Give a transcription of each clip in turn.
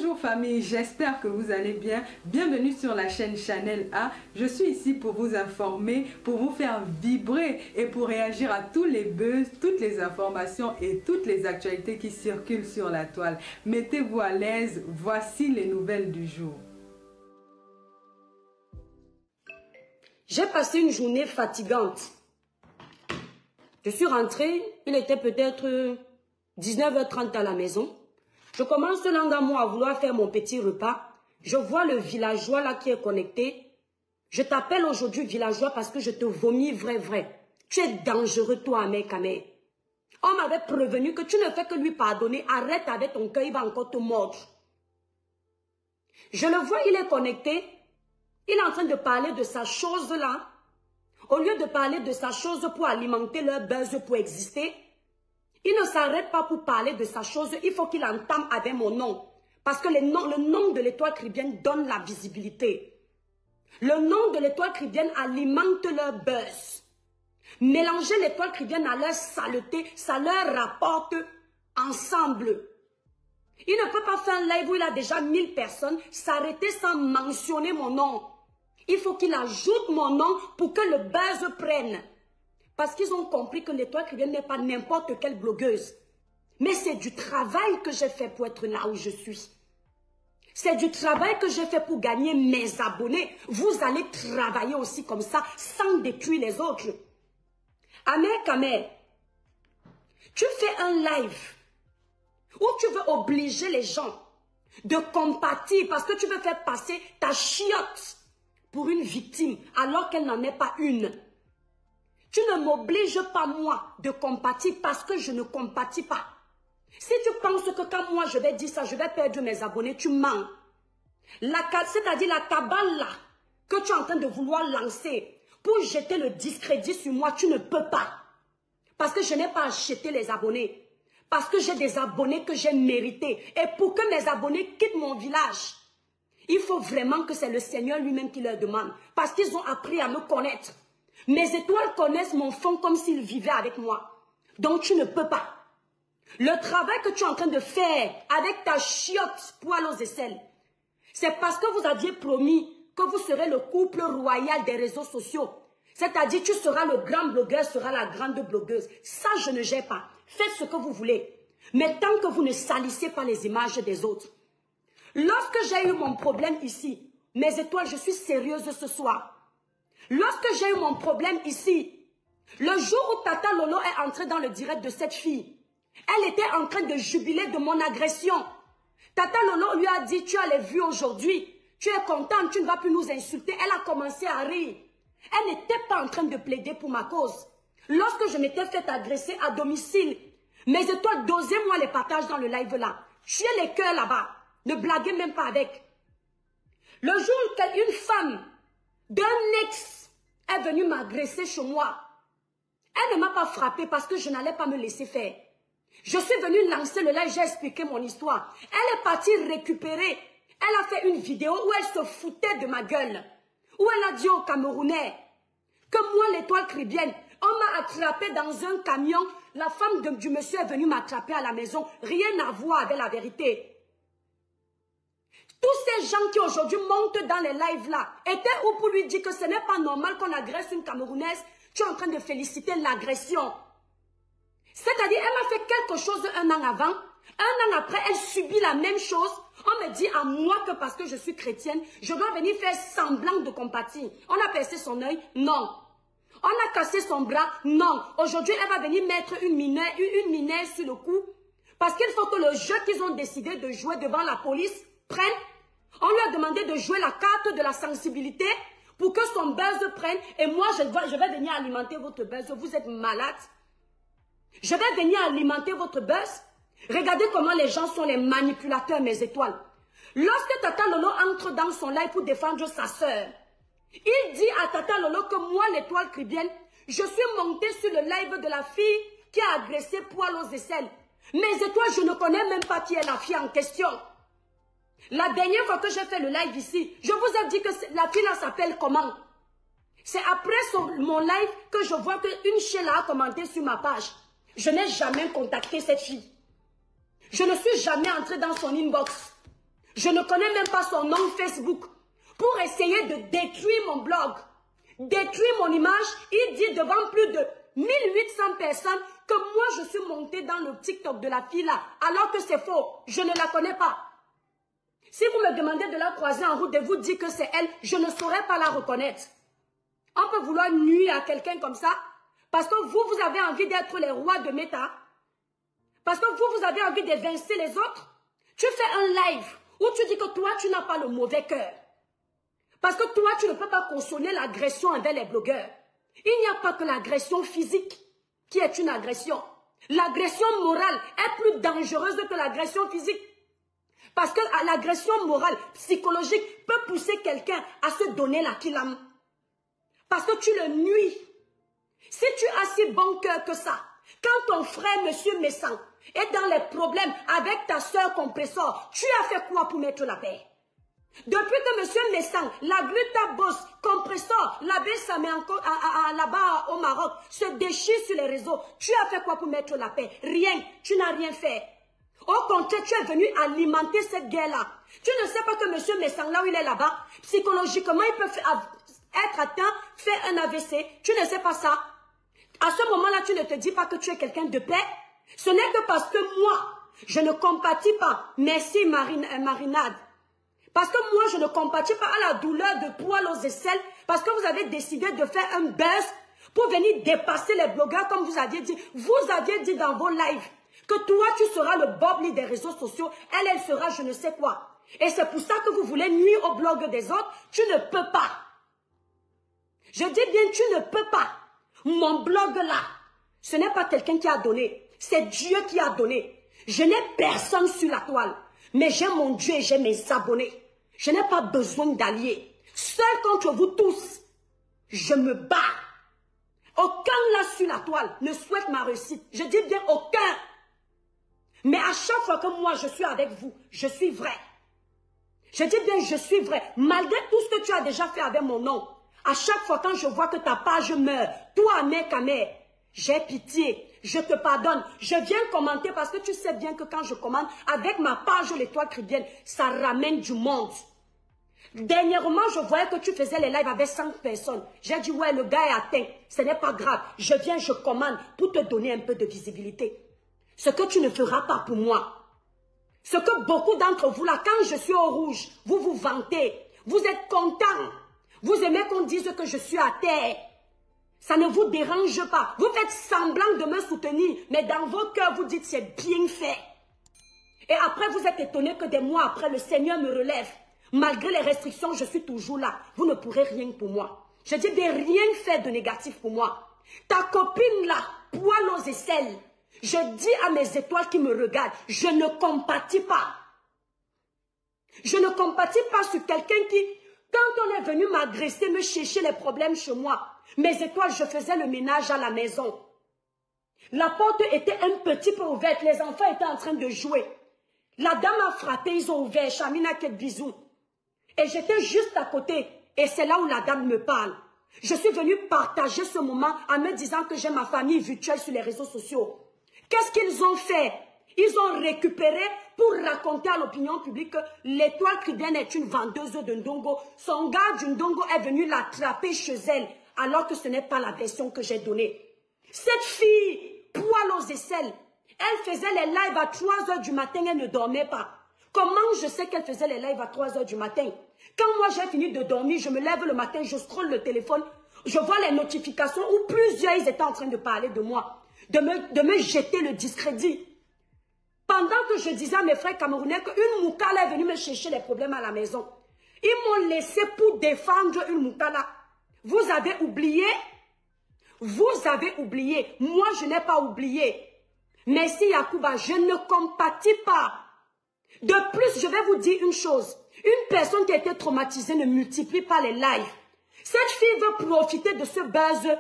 Bonjour famille, j'espère que vous allez bien. Bienvenue sur la chaîne Chanel A. Je suis ici pour vous informer, pour vous faire vibrer et pour réagir à tous les buzz, toutes les informations et toutes les actualités qui circulent sur la toile. Mettez-vous à l'aise, voici les nouvelles du jour. J'ai passé une journée fatigante. Je suis rentrée, il était peut-être 19h30 à la maison. Je commence lentement à vouloir faire mon petit repas. Je vois le villageois là qui est connecté. Je t'appelle aujourd'hui villageois parce que je te vomis vrai. Tu es dangereux toi, mec. On m'avait prévenu que tu ne fais que lui pardonner. Arrête avec ton cœur, il va encore te mordre. Je le vois, il est connecté. Il est en train de parler de sa chose là. Au lieu de parler de sa chose pour alimenter leur buzz pour exister, il ne s'arrête pas pour parler de sa chose. Il faut qu'il entame avec mon nom. Parce que le nom de l'étoile caribéenne donne la visibilité. Le nom de l'étoile caribéenne alimente leur buzz. Mélanger l'étoile caribéenne à leur saleté, ça leur rapporte ensemble. Il ne peut pas faire un live où il a déjà 1000 personnes, s'arrêter sans mentionner mon nom. Il faut qu'il ajoute mon nom pour que le buzz prenne. Parce qu'ils ont compris que l'étoile caribéenne n'est pas n'importe quelle blogueuse. Mais c'est du travail que j'ai fait pour être là où je suis. C'est du travail que j'ai fait pour gagner mes abonnés. Vous allez travailler aussi comme ça, sans détruire les autres. Amer, tu fais un live où tu veux obliger les gens de compatir parce que tu veux faire passer ta chiotte pour une victime alors qu'elle n'en est pas une. Tu ne m'obliges pas moi de compatir parce que je ne compatis pas. Si tu penses que quand moi je vais dire ça, je vais perdre mes abonnés, tu mens. C'est-à-dire la cabale là que tu es en train de vouloir lancer pour jeter le discrédit sur moi, tu ne peux pas. Parce que je n'ai pas acheté les abonnés. Parce que j'ai des abonnés que j'ai mérités. Et pour que mes abonnés quittent mon village, il faut vraiment que c'est le Seigneur lui-même qui leur demande. Parce qu'ils ont appris à me connaître. Mes étoiles connaissent mon fond comme s'ils vivaient avec moi. Donc tu ne peux pas. Le travail que tu es en train de faire avec ta chiotte poil aux aisselles, c'est parce que vous aviez promis que vous serez le couple royal des réseaux sociaux. C'est-à-dire tu seras le grand blogueur, sera la grande blogueuse. Ça, je ne gère pas. Faites ce que vous voulez. Mais tant que vous ne salissez pas les images des autres. Lorsque j'ai eu mon problème ici, mes étoiles, je suis sérieuse ce soir. Lorsque j'ai eu mon problème ici, le jour où Tata Lolo est entrée dans le direct de cette fille, elle était en train de jubiler de mon agression. Tata Lolo lui a dit, tu as les vues aujourd'hui, tu es contente, tu ne vas plus nous insulter. Elle a commencé à rire. Elle n'était pas en train de plaider pour ma cause. Lorsque je m'étais fait agresser à domicile, mes étoiles, dosez-moi les partages dans le live là. Tuez les cœurs là-bas. Ne blaguez même pas avec. Le jour où une femme d'un ex est venue m'agresser chez moi, elle ne m'a pas frappé parce que je n'allais pas me laisser faire. Je suis venue lancer le live, j'ai expliqué mon histoire. Elle est partie récupérer. Elle a fait une vidéo où elle se foutait de ma gueule. Où elle a dit aux Camerounais que moi, l'étoile caribéenne, on m'a attrapé dans un camion. La femme du monsieur est venue m'attraper à la maison. Rien à voir avec la vérité. Tous ces gens qui aujourd'hui montent dans les lives là, étaient où pour lui dire que ce n'est pas normal qu'on agresse une Camerounaise. Tu es en train de féliciter l'agression. C'est-à-dire, elle m'a fait quelque chose un an avant. Un an après, elle subit la même chose. On me dit à moi que parce que je suis chrétienne, je dois venir faire semblant de compatir. On a percé son œil? Non. On a cassé son bras? Non. Aujourd'hui, elle va venir mettre une mineure sur le cou. Parce qu'il faut que le jeu qu'ils ont décidé de jouer devant la police prenne. On lui a demandé de jouer la carte de la sensibilité pour que son buzz prenne. Et moi, je vais venir alimenter votre buzz. Vous êtes malade. Je vais venir alimenter votre buzz. Regardez comment les gens sont les manipulateurs, mes étoiles. Lorsque Tata Lolo entre dans son live pour défendre sa sœur, il dit à Tata Lolo que moi, l'étoile caribéenne, je suis montée sur le live de la fille qui a agressé poil aux aisselles. Mes étoiles, je ne connais même pas qui est la fille en question. La dernière fois que j'ai fait le live ici, je vous ai dit que la fille là s'appelle comment? C'est après mon live que je vois qu'une Sheila a commenté sur ma page. Je n'ai jamais contacté cette fille. Je ne suis jamais entrée dans son inbox. Je ne connais même pas son nom Facebook. Pour essayer de détruire mon blog, détruire mon image, il dit devant plus de 1800 personnes que moi je suis montée dans le TikTok de la fille là, alors que c'est faux, je ne la connais pas. Si vous me demandez de la croiser en route et vous dites que c'est elle, je ne saurais pas la reconnaître. On peut vouloir nuire à quelqu'un comme ça, parce que vous avez envie d'être les rois de Meta, parce que vous avez envie d'évincer les autres. Tu fais un live où tu dis que toi, tu n'as pas le mauvais cœur. Parce que toi, tu ne peux pas cautionner l'agression envers les blogueurs. Il n'y a pas que l'agression physique qui est une agression. L'agression morale est plus dangereuse que l'agression physique. Parce que l'agression morale, psychologique, peut pousser quelqu'un à se donner la kilame. Parce que tu le nuis. Si tu as si bon cœur que ça, quand ton frère, monsieur Messan, est dans les problèmes avec ta soeur compresseur, tu as fait quoi pour mettre la paix? Depuis que monsieur Messan, la glutabos, compresseur, l'abbé Samé là-bas au Maroc, se déchire sur les réseaux, tu as fait quoi pour mettre la paix? Rien, tu n'as rien fait. Au contraire, tu es venu alimenter cette guerre-là. Tu ne sais pas que monsieur Messan, là où il est là-bas, psychologiquement, il peut être atteint, faire un AVC. Tu ne sais pas ça. À ce moment-là, tu ne te dis pas que tu es quelqu'un de paix. Ce n'est que parce que moi, je ne compatis pas. Merci Marinade. Parce que moi, je ne compatis pas à la douleur de poil aux aisselles. Parce que vous avez décidé de faire un buzz pour venir dépasser les blogueurs comme vous aviez dit. Vous aviez dit dans vos lives que toi, tu seras le Bob des réseaux sociaux. Elle sera je ne sais quoi. Et c'est pour ça que vous voulez nuire au blog des autres. Tu ne peux pas. Je dis bien, tu ne peux pas. Mon blog là, ce n'est pas quelqu'un qui a donné. C'est Dieu qui a donné. Je n'ai personne sur la toile. Mais j'ai mon Dieu et j'ai mes abonnés. Je n'ai pas besoin d'alliés. Seul contre vous tous, je me bats. Aucun là sur la toile ne souhaite ma réussite. Je dis bien aucun. Mais à chaque fois que moi je suis avec vous, je suis vrai. Je dis bien je suis vrai. Malgré tout ce que tu as déjà fait avec mon nom. À chaque fois quand je vois que ta page meurt, toi, mec à mec, j'ai pitié, je te pardonne. Je viens commenter parce que tu sais bien que quand je commente, avec ma page l'étoile chrétienne, ça ramène du monde. Dernièrement, je voyais que tu faisais les lives avec 5 personnes. J'ai dit, ouais, le gars est atteint. Ce n'est pas grave. Je viens, je commande pour te donner un peu de visibilité. Ce que tu ne feras pas pour moi. Ce que beaucoup d'entre vous, là, quand je suis au rouge, vous vous vantez. Vous êtes contents. Vous aimez qu'on dise que je suis à terre. Ça ne vous dérange pas. Vous faites semblant de me soutenir, mais dans vos cœurs, vous dites c'est bien fait. Et après, vous êtes étonnés que des mois après, le Seigneur me relève. Malgré les restrictions, je suis toujours là. Vous ne pourrez rien pour moi. Je dis de rien faire de négatif pour moi. Ta copine là, poil aux aisselles. Je dis à mes étoiles qui me regardent, je ne compatis pas. Je ne compatis pas sur quelqu'un qui... Quand on est venu m'agresser, me chercher les problèmes chez moi, mes étoiles, je faisais le ménage à la maison. La porte était un petit peu ouverte, les enfants étaient en train de jouer. La dame a frappé, ils ont ouvert, Chamina, quel bisou. Et j'étais juste à côté, et c'est là où la dame me parle. Je suis venue partager ce moment en me disant que j'ai ma famille virtuelle sur les réseaux sociaux. Qu'est-ce qu'ils ont fait? Ils ont récupéré pour raconter à l'opinion publique que l'étoile chrétienne est une vendeuse de ndongo. Son gars du ndongo est venu l'attraper chez elle, alors que ce n'est pas la version que j'ai donnée. Cette fille, poil aux aisselles, elle faisait les lives à 3 h du matin, elle ne dormait pas. Comment je sais qu'elle faisait les lives à 3 h du matin? Quand moi j'ai fini de dormir, je me lève le matin, je scrolle le téléphone, je vois les notifications où plusieurs ils étaient en train de parler de moi, de me jeter le discrédit. Pendant que je disais à mes frères camerounais qu'une moukala est venue me chercher les problèmes à la maison, ils m'ont laissé pour défendre une moukala. Vous avez oublié? Vous avez oublié. Moi, je n'ai pas oublié. Merci Yacouba, je ne compatis pas. De plus, je vais vous dire une chose. Une personne qui a été traumatisée ne multiplie pas les lives. Cette fille veut profiter de ce buzz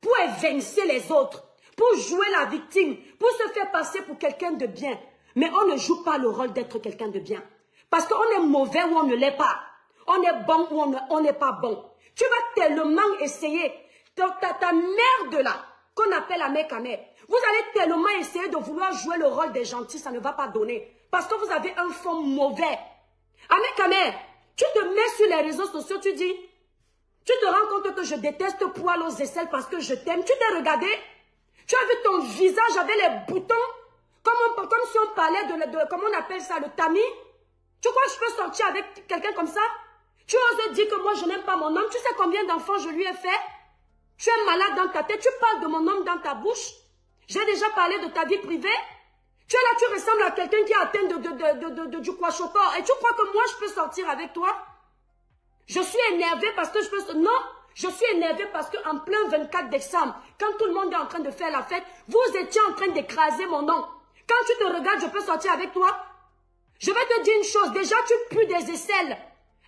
pour évincer les autres, pour jouer la victime, pour se faire passer pour quelqu'un de bien. Mais on ne joue pas le rôle d'être quelqu'un de bien. Parce qu'on est mauvais ou on ne l'est pas. On est bon ou on n'est pas bon. Tu vas tellement essayer. Ta merde là, qu'on appelle la mère camère. Vous allez tellement essayer de vouloir jouer le rôle des gentils, ça ne va pas donner. Parce que vous avez un fond mauvais. Amé, tu te mets sur les réseaux sociaux, tu dis, tu te rends compte que je déteste poil aux aisselles parce que je t'aime. Tu t'es regardé, tu as vu ton visage avec les boutons, comme si on parlait de comment on appelle ça, le tamis. Tu crois que je peux sortir avec quelqu'un comme ça? Tu oses dire que moi je n'aime pas mon homme. Tu sais combien d'enfants je lui ai fait? Tu es malade dans ta tête, tu parles de mon homme dans ta bouche. J'ai déjà parlé de ta vie privée. Tu es là, tu ressembles à quelqu'un qui est atteint du kwashiorkor. Et tu crois que moi je peux sortir avec toi? Je suis énervée parce que je peux... Non, je suis énervée parce qu'en plein 24 décembre, quand tout le monde est en train de faire la fête, vous étiez en train d'écraser mon nom. Quand tu te regardes, je peux sortir avec toi? Je vais te dire une chose. Déjà, tu pues des aisselles.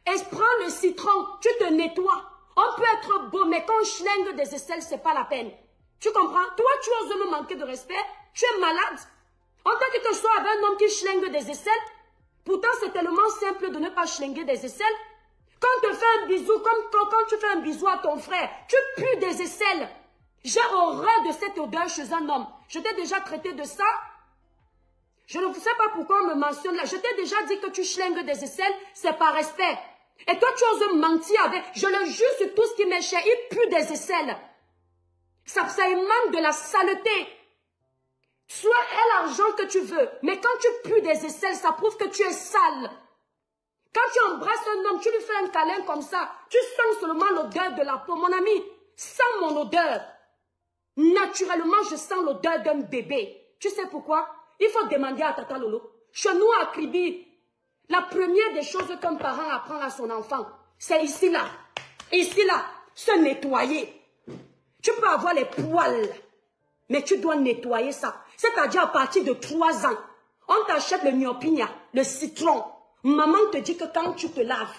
Et prends le citron, tu te nettoies. On peut être beau, mais quand on schlingue des aisselles, c'est pas la peine. Tu comprends? Toi, tu oses me manquer de respect. Tu es malade. En tant que tu sois avec un homme qui schlingue des aisselles, pourtant c'est tellement simple de ne pas schlinguer des aisselles. Quand on te fait un bisou, comme quand tu fais un bisou à ton frère, tu pues des aisselles. J'ai horreur de cette odeur chez un homme. Je t'ai déjà traité de ça. Je ne sais pas pourquoi on me mentionne là. Je t'ai déjà dit que tu schlingues des aisselles, c'est par respect. Et toi, tu oses mentir avec... Je le jure sur tout ce qui m'est cher, il pue des aisselles. Ça émane de la saleté. Sois l'argent que tu veux, mais quand tu pues des aisselles, ça prouve que tu es sale. Quand tu embrasses un homme, tu lui fais un câlin comme ça, tu sens seulement l'odeur de la peau. Mon ami, sens mon odeur. Naturellement, je sens l'odeur d'un bébé. Tu sais pourquoi? Il faut demander à Tata Lolo. Chez nous, à Kribi, la première des choses qu'un parent apprend à son enfant, c'est ici là, se nettoyer. Tu peux avoir les poils, mais tu dois nettoyer ça. C'est-à-dire à partir de 3 ans, on t'achète le nyopigna, le citron. Maman te dit que quand tu te laves,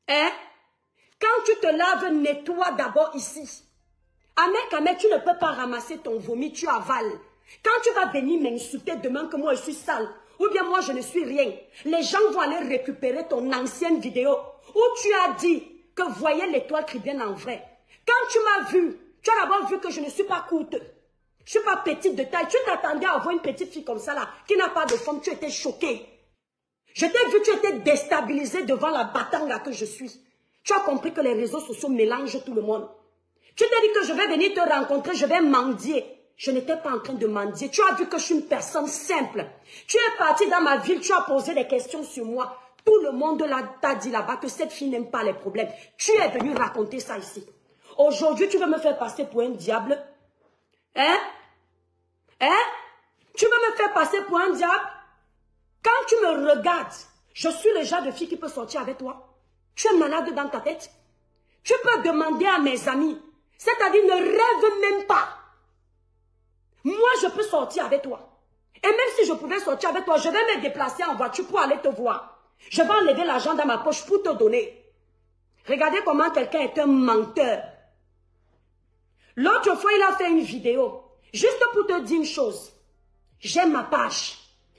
quand tu te laves, nettoie d'abord ici. Amé, tu ne peux pas ramasser ton vomi, tu avales. Quand tu vas venir m'insulter demain que moi je suis sale, ou bien moi je ne suis rien, les gens vont aller récupérer ton ancienne vidéo où tu as dit que voyez l'étoile chrétienne en vrai. Quand tu m'as vu, tu as d'abord vu que je ne suis pas courte. Je ne suis pas petite de taille. Tu t'attendais à voir une petite fille comme ça là, qui n'a pas de forme, tu étais choquée. Je t'ai vu, tu étais déstabilisée devant la batanga que je suis. Tu as compris que les réseaux sociaux mélangent tout le monde. Tu t'es dit que je vais venir te rencontrer, je vais mendier. Je n'étais pas en train de mendier. Tu as vu que je suis une personne simple. Tu es parti dans ma ville, tu as posé des questions sur moi. Tout le monde t'a dit là-bas que cette fille n'aime pas les problèmes. Tu es venu raconter ça ici. Aujourd'hui, tu veux me faire passer pour un diable? Tu veux me faire passer pour un diable? Quand tu me regardes, je suis le genre de fille qui peut sortir avec toi. Tu es malade dans ta tête. Tu peux demander à mes amis. C'est-à-dire, ne rêve même pas. Moi, je peux sortir avec toi. Et même si je pouvais sortir avec toi, je vais me déplacer en voiture pour aller te voir. Je vais enlever l'argent dans ma poche pour te donner. Regardez comment quelqu'un est un menteur. L'autre fois, il a fait une vidéo. Juste pour te dire une chose. J'aime ma page.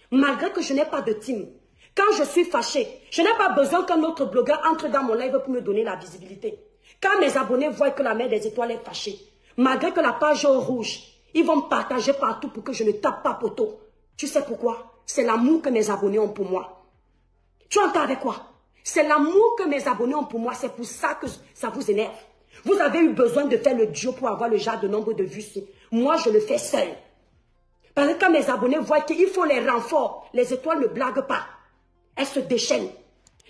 Malgré que je n'ai pas de team. Quand je suis fâchée, je n'ai pas besoin qu'un autre blogueur entre dans mon live pour me donner la visibilité. Quand mes abonnés voient que la mère des étoiles est fâchée, malgré que la page est rouge, ils vont me partager partout pour que je ne tape pas poteau. Tu sais pourquoi? C'est l'amour que mes abonnés ont pour moi. Tu entends avec quoi? C'est l'amour que mes abonnés ont pour moi. C'est pour ça que ça vous énerve. Vous avez eu besoin de faire le duo pour avoir le genre de nombre de vues. Moi, je le fais seul. Parce que quand mes abonnés voient qu'il faut les renforts, les étoiles ne blaguent pas. Elles se déchaînent.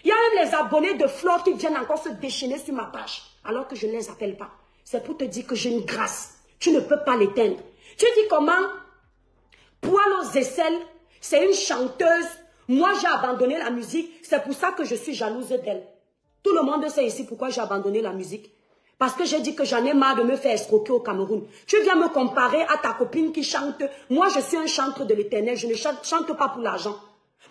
Il y a même les abonnés de Flore qui viennent encore se déchaîner sur ma page, alors que je ne les appelle pas. C'est pour te dire que j'ai une grâce. Tu ne peux pas l'éteindre. Tu dis comment? Poil aux aisselles, c'est une chanteuse. Moi, j'ai abandonné la musique. C'est pour ça que je suis jalouse d'elle. Tout le monde sait ici pourquoi j'ai abandonné la musique. Parce que j'ai dit que j'en ai marre de me faire escroquer au Cameroun. Tu viens me comparer à ta copine qui chante. Moi, je suis un chanteur de l'Éternel. Je ne chante pas pour l'argent.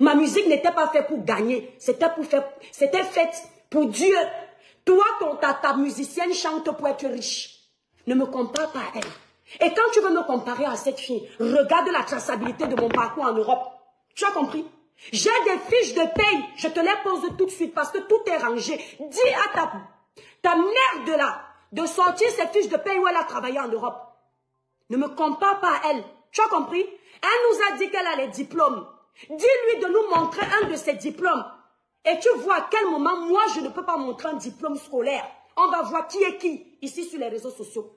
Ma musique n'était pas faite pour gagner. C'était faite pour Dieu. Toi, ta musicienne chante pour être riche. Ne me compare pas à elle. Et quand tu veux me comparer à cette fille, regarde la traçabilité de mon parcours en Europe. Tu as compris? J'ai des fiches de paye. Je te les pose tout de suite parce que tout est rangé. Dis à ta merde là de sortir ces fiches de paye où elle a travaillé en Europe. Ne me compare pas à elle. Tu as compris? Elle nous a dit qu'elle a les diplômes. Dis-lui de nous montrer un de ses diplômes. Et tu vois à quel moment, moi, je ne peux pas montrer un diplôme scolaire. On va voir qui est qui, ici sur les réseaux sociaux.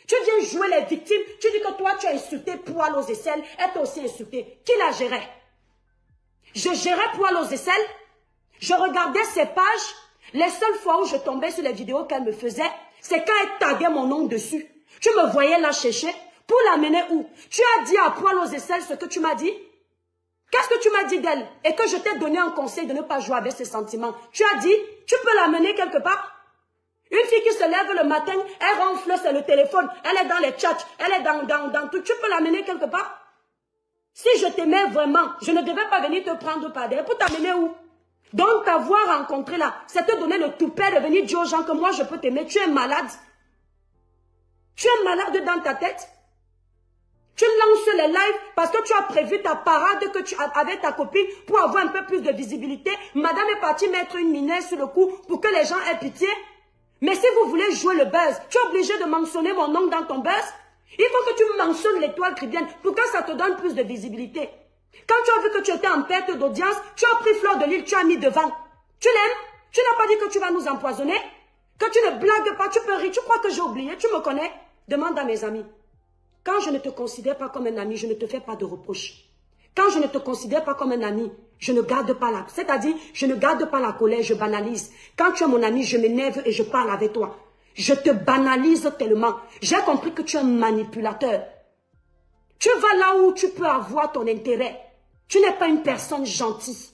Tu viens jouer les victimes, tu dis que toi, tu as insulté Poil aux aisselles, et toi aussi insulté. Qui la gérait? Je gérais Poil aux aisselles, je regardais ses pages. Les seules fois où je tombais sur les vidéos qu'elle me faisait, c'est quand elle taguait mon nom dessus. Tu me voyais la chercher pour l'amener où? Tu as dit à Poil aux aisselles ce que tu m'as dit? Qu'est-ce que tu m'as dit d'elle? Et que je t'ai donné un conseil de ne pas jouer avec ses sentiments. Tu as dit, tu peux l'amener quelque part? Une fille qui se lève le matin, elle ronfle, c'est le téléphone, elle est dans les chats, elle est dans tout. Tu peux l'amener quelque part? Si je t'aimais vraiment, je ne devais pas venir te prendre par derrière pour t'amener où? Donc t'avoir rencontré là, c'est te donner le toupet de venir dire aux gens que moi je peux t'aimer. Tu es malade. Tu es malade dans ta tête. Tu lances les lives parce que tu as prévu ta parade que tu as avec ta copine pour avoir un peu plus de visibilité. Madame est partie mettre une mineure sur le cou pour que les gens aient pitié. Mais si vous voulez jouer le buzz, tu es obligé de mentionner mon nom dans ton buzz. Il faut que tu mentionnes l'étoile chrétienne pour que ça te donne plus de visibilité. Quand tu as vu que tu étais en perte d'audience, tu as pris Fleur de Lys, tu as mis devant. Tu l'aimes? Tu n'as pas dit que tu vas nous empoisonner? Que tu ne blagues pas, tu peux rire. Tu crois que j'ai oublié? Tu me connais? Demande à mes amis. Quand je ne te considère pas comme un ami, je ne te fais pas de reproches. Quand je ne te considère pas comme un ami, je ne garde pas la... C'est-à-dire, je ne garde pas la colère, je banalise. Quand tu es mon ami, je m'énerve et je parle avec toi. Je te banalise tellement. J'ai compris que tu es un manipulateur. Tu vas là où tu peux avoir ton intérêt. Tu n'es pas une personne gentille.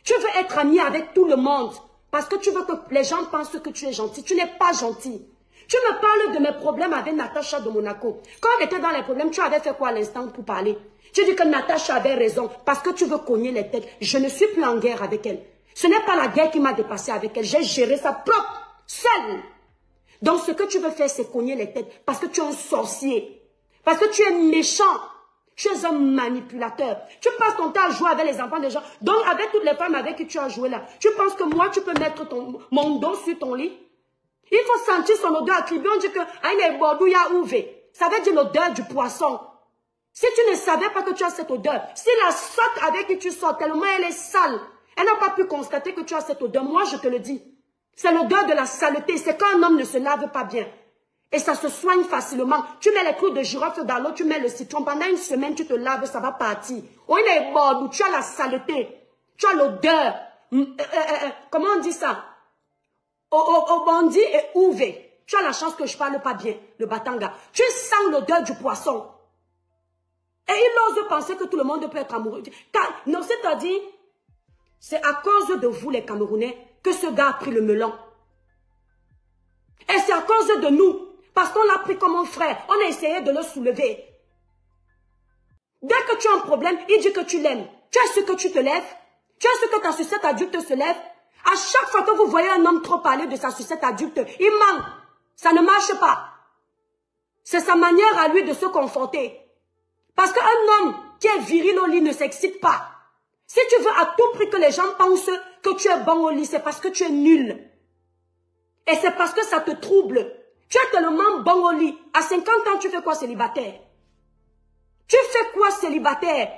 Tu veux être ami avec tout le monde parce que tu veux que les gens pensent que tu es gentil. Tu n'es pas gentil. Tu me parles de mes problèmes avec Natacha de Monaco. Quand on était dans les problèmes, tu avais fait quoi à l'instant pour parler? Tu dis que Natacha avait raison parce que tu veux cogner les têtes. Je ne suis plus en guerre avec elle. Ce n'est pas la guerre qui m'a dépassé avec elle. J'ai géré ça propre, seule. Donc ce que tu veux faire, c'est cogner les têtes parce que tu es un sorcier. Parce que tu es méchant. Tu es un manipulateur. Tu passes ton temps à jouer avec les enfants des gens. Donc avec toutes les femmes avec qui tu as joué là, tu penses que moi, tu peux mettre mon dos sur ton lit? Il faut sentir son odeur attribuée. On dit que ça veut dire l'odeur du poisson. Si tu ne savais pas que tu as cette odeur, si la sotte avec qui tu sors, tellement elle est sale, elle n'a pas pu constater que tu as cette odeur, moi je te le dis. C'est l'odeur de la saleté. C'est quand un homme ne se lave pas bien. Et ça se soigne facilement. Tu mets les clous de girofle dans l'eau, tu mets le citron. Pendant une semaine, tu te laves, ça va partir. Oh, il est bon, tu as la saleté. Tu as l'odeur. Comment on dit ça? Obondi et ouvé. Tu as la chance que je parle pas bien, le batanga. Tu sens l'odeur du poisson. Et il ose penser que tout le monde peut être amoureux. Non, c'est-à-dire, c'est à cause de vous, les Camerounais, que ce gars a pris le melon. Et c'est à cause de nous. Parce qu'on l'a pris comme un frère. On a essayé de le soulever. Dès que tu as un problème, il dit que tu l'aimes. Tu as ce que tu te lèves. Tu as ce que ta sucette adulte se lève. À chaque fois que vous voyez un homme trop parler de sa sucette adulte, il ment. Ça ne marche pas. C'est sa manière à lui de se conforter. Parce qu'un homme qui est viril au lit ne s'excite pas. Si tu veux à tout prix que les gens pensent que tu es bon au lit, c'est parce que tu es nul. Et c'est parce que ça te trouble. Tu es tellement bon au lit. À 50 ans, tu fais quoi célibataire? Tu fais quoi célibataire?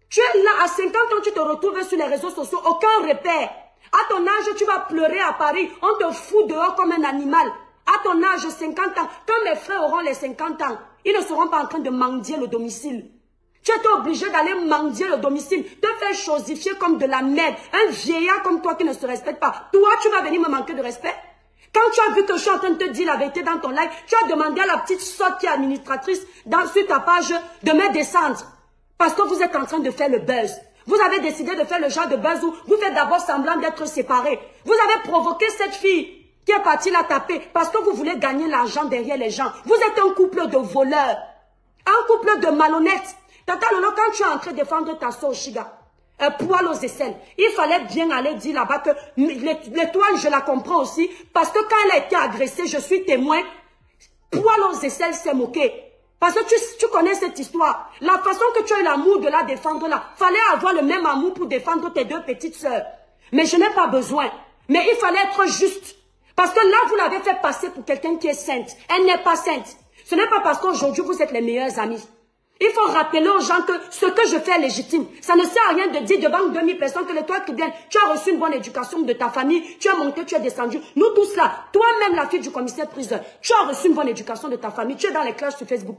Tu es là, à 50 ans, tu te retrouves sur les réseaux sociaux, aucun repère. À ton âge, tu vas pleurer à Paris. On te fout dehors comme un animal. À ton âge, 50 ans, quand mes frères auront les 50 ans, ils ne seront pas en train de mendier le domicile. Tu es obligé d'aller mendier le domicile, te faire chosifier comme de la merde. Un vieillard comme toi qui ne se respecte pas. Toi, tu vas venir me manquer de respect? Quand tu as vu que je suis en train de te dire la vérité dans ton live, tu as demandé à la petite sotte qui est administratrice sur ta page de me descendre. Parce que vous êtes en train de faire le buzz. Vous avez décidé de faire le genre de buzz où vous faites d'abord semblant d'être séparés. Vous avez provoqué cette fille qui est partie la taper parce que vous voulez gagner l'argent derrière les gens. Vous êtes un couple de voleurs. Un couple de malhonnêtes. Tata Lolo, quand tu es en train de défendre ta soeur Chiga, Poil aux aisselles, il fallait bien aller dire là-bas que l'étoile, je la comprends aussi, parce que quand elle a été agressée, je suis témoin, Poil aux aisselles s'est moqué. Parce que tu connais cette histoire. La façon que tu as eu l'amour de la défendre là, fallait avoir le même amour pour défendre tes deux petites sœurs. Mais je n'ai pas besoin. Mais il fallait être juste. Parce que là, vous l'avez fait passer pour quelqu'un qui est sainte. Elle n'est pas sainte. Ce n'est pas parce qu'aujourd'hui, vous êtes les meilleurs amis. Il faut rappeler aux gens que ce que je fais est légitime. Ça ne sert à rien de dire devant 2000 personnes que l'étoile qui viennent, tu as reçu une bonne éducation de ta famille, tu as monté, tu es descendu. Nous tous là, toi-même la fille du commissaire priseur, tu as reçu une bonne éducation de ta famille, tu es dans les classes sur Facebook.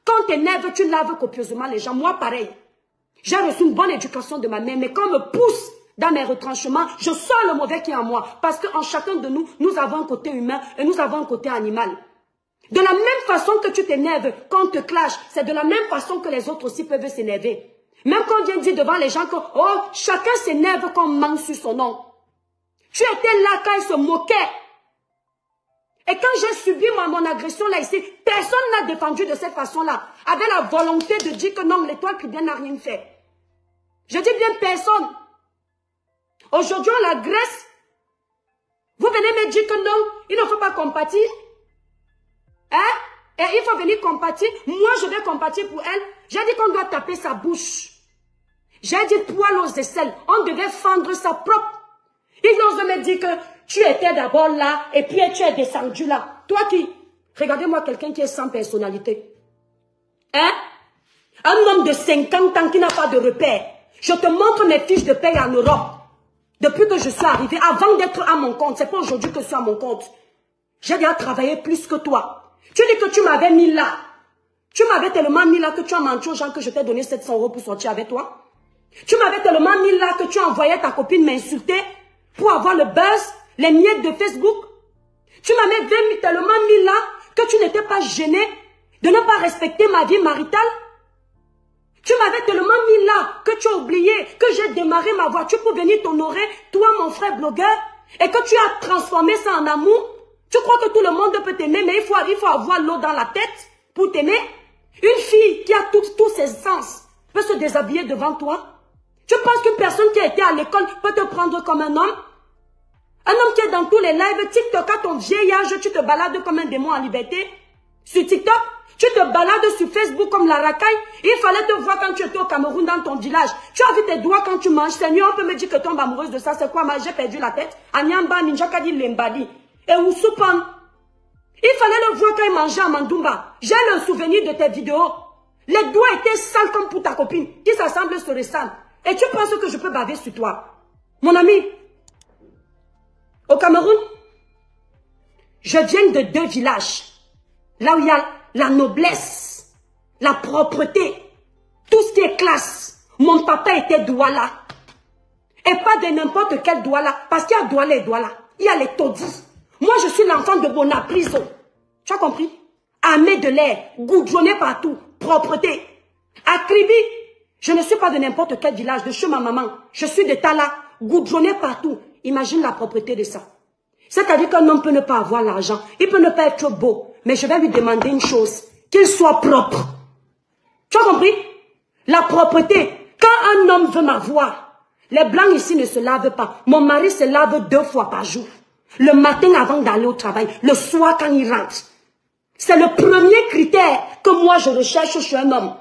Quand tu énerves, tu laves copieusement les gens. Moi, pareil. J'ai reçu une bonne éducation de ma mère, mais quand on me pousse dans mes retranchements, je sors le mauvais qui est en moi. Parce qu'en chacun de nous, nous avons un côté humain et nous avons un côté animal. De la même façon que tu t'énerves quand on te clash, c'est de la même façon que les autres aussi peuvent s'énerver. Même quand on vient dire devant les gens que, oh, chacun s'énerve quand on manque sur son nom. Tu étais là quand ils se moquaient. Et quand j'ai subi mon agression là ici, personne n'a défendu de cette façon-là. Avec la volonté de dire que non, l'étoile qui vient n'a rien fait. Je dis bien personne. Aujourd'hui, on l'agresse. Vous venez me dire que non, il ne faut pas compatir. Hein? Et il faut venir compatir. Moi, je vais compatir pour elle. J'ai dit qu'on doit taper sa bouche. J'ai dit poil aux aisselles. On devait fendre sa propre. Il ose me dire que tu étais d'abord là et puis tu es descendu là. Toi qui? Regardez-moi quelqu'un qui est sans personnalité. Hein? Un homme de 50 ans qui n'a pas de repère. Je te montre mes fiches de paye en Europe. Depuis que je suis arrivée, avant d'être à mon compte, c'est pas aujourd'hui que je suis à mon compte. J'ai déjà travaillé plus que toi. Tu dis que tu m'avais mis là. Tu m'avais tellement mis là que tu as menti aux gens que je t'ai donné 700 € pour sortir avec toi. Tu m'avais tellement mis là que tu as envoyé ta copine m'insulter pour avoir le buzz, les miettes de Facebook. Tu m'avais tellement mis là que tu n'étais pas gêné de ne pas respecter ma vie maritale. Tu m'avais tellement mis là que tu as oublié que j'ai démarré ma voiture pour venir t'honorer, toi mon frère blogueur, et que tu as transformé ça en amour. Tu crois que tout le monde peut t'aimer, mais il faut avoir l'eau dans la tête pour t'aimer. Une fille qui a tous ses sens peut se déshabiller devant toi. Tu penses qu'une personne qui a été à l'école peut te prendre comme un homme? Un homme qui est dans tous les lives, TikTok, à ton vieil âge, tu te balades comme un démon en liberté. Sur TikTok, tu te balades sur Facebook comme la racaille. Il fallait te voir quand tu étais au Cameroun dans ton village. Tu as vu tes doigts quand tu manges. Seigneur, on peut me dire que tu tombes amoureuse de ça. C'est quoi? J'ai perdu la tête. Anyamba, Ninja Kadi, Lembadi. Et Ousoupan. Il fallait le voir quand il mangeait à Mandumba. J'ai le souvenir de tes vidéos. Les doigts étaient sales comme pour ta copine. Qui s'assemble se ressemble. Et tu penses que je peux baver sur toi? Mon ami, au Cameroun, je viens de 2 villages. Là où il y a la noblesse, la propreté, tout ce qui est classe. Mon papa était Douala. Et pas de n'importe quel Douala. Parce qu'il y a Douala et Douala. Il y a les taudis. Moi, je suis l'enfant de Bonapriso. Tu as compris? Armée de l'air, goudronné partout, propreté. À Kribi, je ne suis pas de n'importe quel village, de chez ma maman. Je suis de Tala, goudronné partout. Imagine la propreté de ça. C'est-à-dire qu'un homme peut ne pas avoir l'argent. Il peut ne pas être beau. Mais je vais lui demander une chose. Qu'il soit propre. Tu as compris? La propreté. Quand un homme veut m'avoir, les blancs ici ne se lavent pas. Mon mari se lave 2 fois par jour. Le matin avant d'aller au travail. Le soir quand il rentre. C'est le premier critère que moi je recherche chez un homme.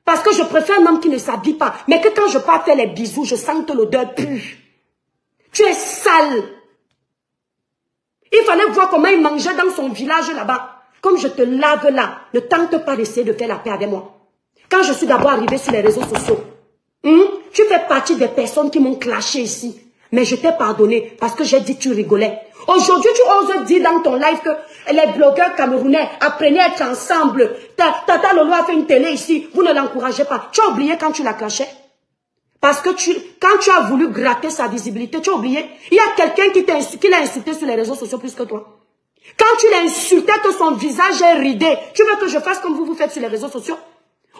Parce que je préfère un homme qui ne s'habille pas. Mais que quand je pars faire les bisous, je sens que l'odeur pue. Tu es sale. Il fallait voir comment il mangeait dans son village là-bas. Comme je te lave là, ne tente pas d'essayer de faire la paix avec moi. Quand je suis d'abord arrivée sur les réseaux sociaux, tu fais partie des personnes qui m'ont clashé ici. Mais je t'ai pardonné parce que j'ai dit que tu rigolais. Aujourd'hui, tu oses dire dans ton live que les blogueurs camerounais apprenaient à être ensemble. Tata Lolo a fait une télé ici, vous ne l'encouragez pas. Tu as oublié quand tu la clashais? Parce que quand tu as voulu gratter sa visibilité, tu as oublié. Il y a quelqu'un qui l'a insulté sur les réseaux sociaux plus que toi. Quand tu l'insultais que son visage est ridé, tu veux que je fasse comme vous faites sur les réseaux sociaux?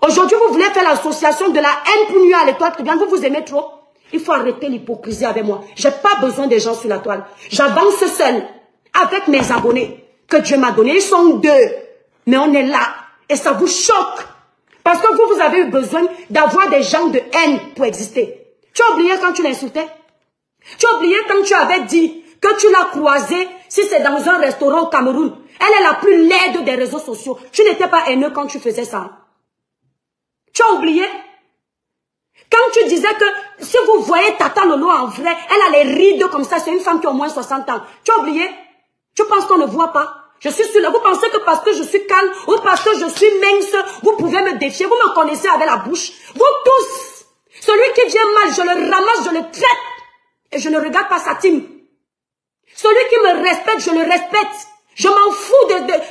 Aujourd'hui, vous voulez faire l'association de la haine pour nuire à l'étoile, bien vous vous aimez trop. Il faut arrêter l'hypocrisie avec moi. Je n'ai pas besoin des gens sur la toile. J'avance seul avec mes abonnés que Dieu m'a donné. Ils sont 2. Mais on est là. Et ça vous choque. Parce que vous avez eu besoin d'avoir des gens de haine pour exister. Tu as oublié quand tu l'insultais? Tu as oublié quand tu avais dit que tu l'as croisée si c'est dans un restaurant au Cameroun. Elle est la plus laide des réseaux sociaux. Tu n'étais pas haineux quand tu faisais ça. Tu as oublié? Quand tu disais que si vous voyez Tata Lolo en vrai, elle a les rides comme ça, c'est une femme qui a au moins 60 ans. Tu as oublié? Tu penses qu'on ne voit pas? Je suis sur vous pensez que parce que je suis calme ou parce que je suis mince, vous pouvez me défier. Vous me connaissez avec la bouche. Vous tous, celui qui vient mal, je le ramasse, je le traite. Et je ne regarde pas sa team. Celui qui me respecte, je le respecte. Je m'en fous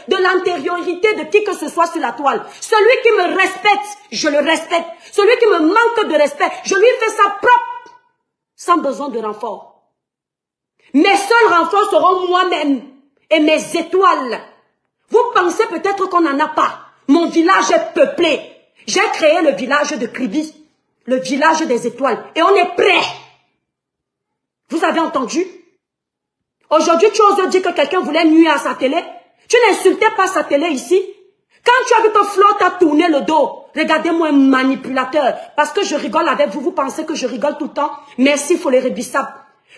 de l'antériorité de qui que ce soit sur la toile. Celui qui me respecte, je le respecte. Celui qui me manque de respect, je lui fais sa propre, sans besoin de renfort. Mes seuls renforts seront moi-même et mes étoiles. Vous pensez peut-être qu'on n'en a pas. Mon village est peuplé. J'ai créé le village de Kribi, le village des étoiles. Et on est prêt. Vous avez entendu? Aujourd'hui, tu oses dire que quelqu'un voulait nuire à sa télé. Tu n'insultais pas sa télé ici. Quand tu as vu que Flo t'a tourné le dos, regardez-moi un manipulateur. Parce que je rigole avec vous, vous pensez que je rigole tout le temps. Merci, faut les rébissables.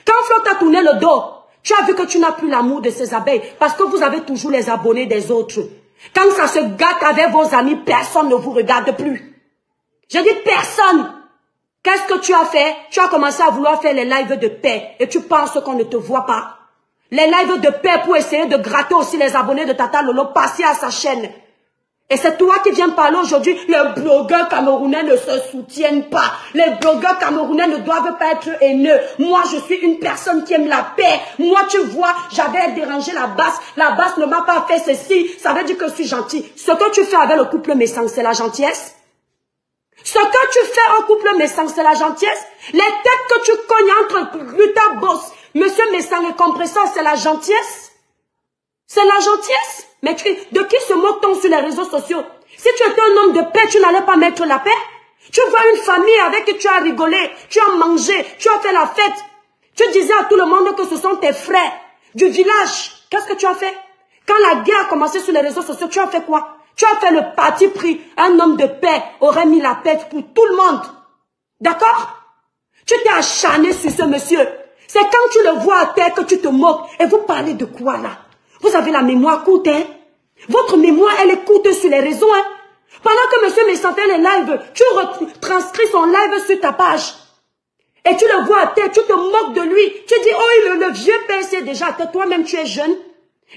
Quand Flo t'a tourné le dos, tu as vu que tu n'as plus l'amour de ces abeilles. Parce que vous avez toujours les abonnés des autres. Quand ça se gâte avec vos amis, personne ne vous regarde plus. J'ai dit personne. Qu'est-ce que tu as fait? Tu as commencé à vouloir faire les lives de paix. Et tu penses qu'on ne te voit pas. Les lives de paix pour essayer de gratter aussi les abonnés de Tata Lolo, passer à sa chaîne. Et c'est toi qui viens parler aujourd'hui. Les blogueurs camerounais ne se soutiennent pas. Les blogueurs camerounais ne doivent pas être haineux. Moi, je suis une personne qui aime la paix. Moi, tu vois, j'avais dérangé la basse. La basse ne m'a pas fait ceci. Ça veut dire que je suis gentil. Ce que tu fais avec le couple Messang, c'est la gentillesse. Ce que tu fais au couple Messang, c'est la gentillesse. Les têtes que tu cognes entre Ruta Boss, Monsieur Messang et Compresseur, c'est la gentillesse. C'est la gentillesse. Mais de qui se moque-t-on sur les réseaux sociaux? Si tu étais un homme de paix, tu n'allais pas mettre la paix. Tu vois une famille avec qui tu as rigolé, tu as mangé, tu as fait la fête. Tu disais à tout le monde que ce sont tes frères du village. Qu'est-ce que tu as fait? Quand la guerre a commencé sur les réseaux sociaux, tu as fait quoi? Tu as fait le parti pris. Un homme de paix aurait mis la paix pour tout le monde. D'accord? Tu t'es acharné sur ce monsieur. C'est quand tu le vois à terre que tu te moques. Et vous parlez de quoi là? Vous avez la mémoire courte, hein? Votre mémoire, elle est courte sur les réseaux, hein? Pendant que monsieur Messang fait les lives, tu transcris son live sur ta page. Et tu le vois à terre, tu te moques de lui. Tu dis, oh, le vieux père c'est déjà, que toi-même tu es jeune.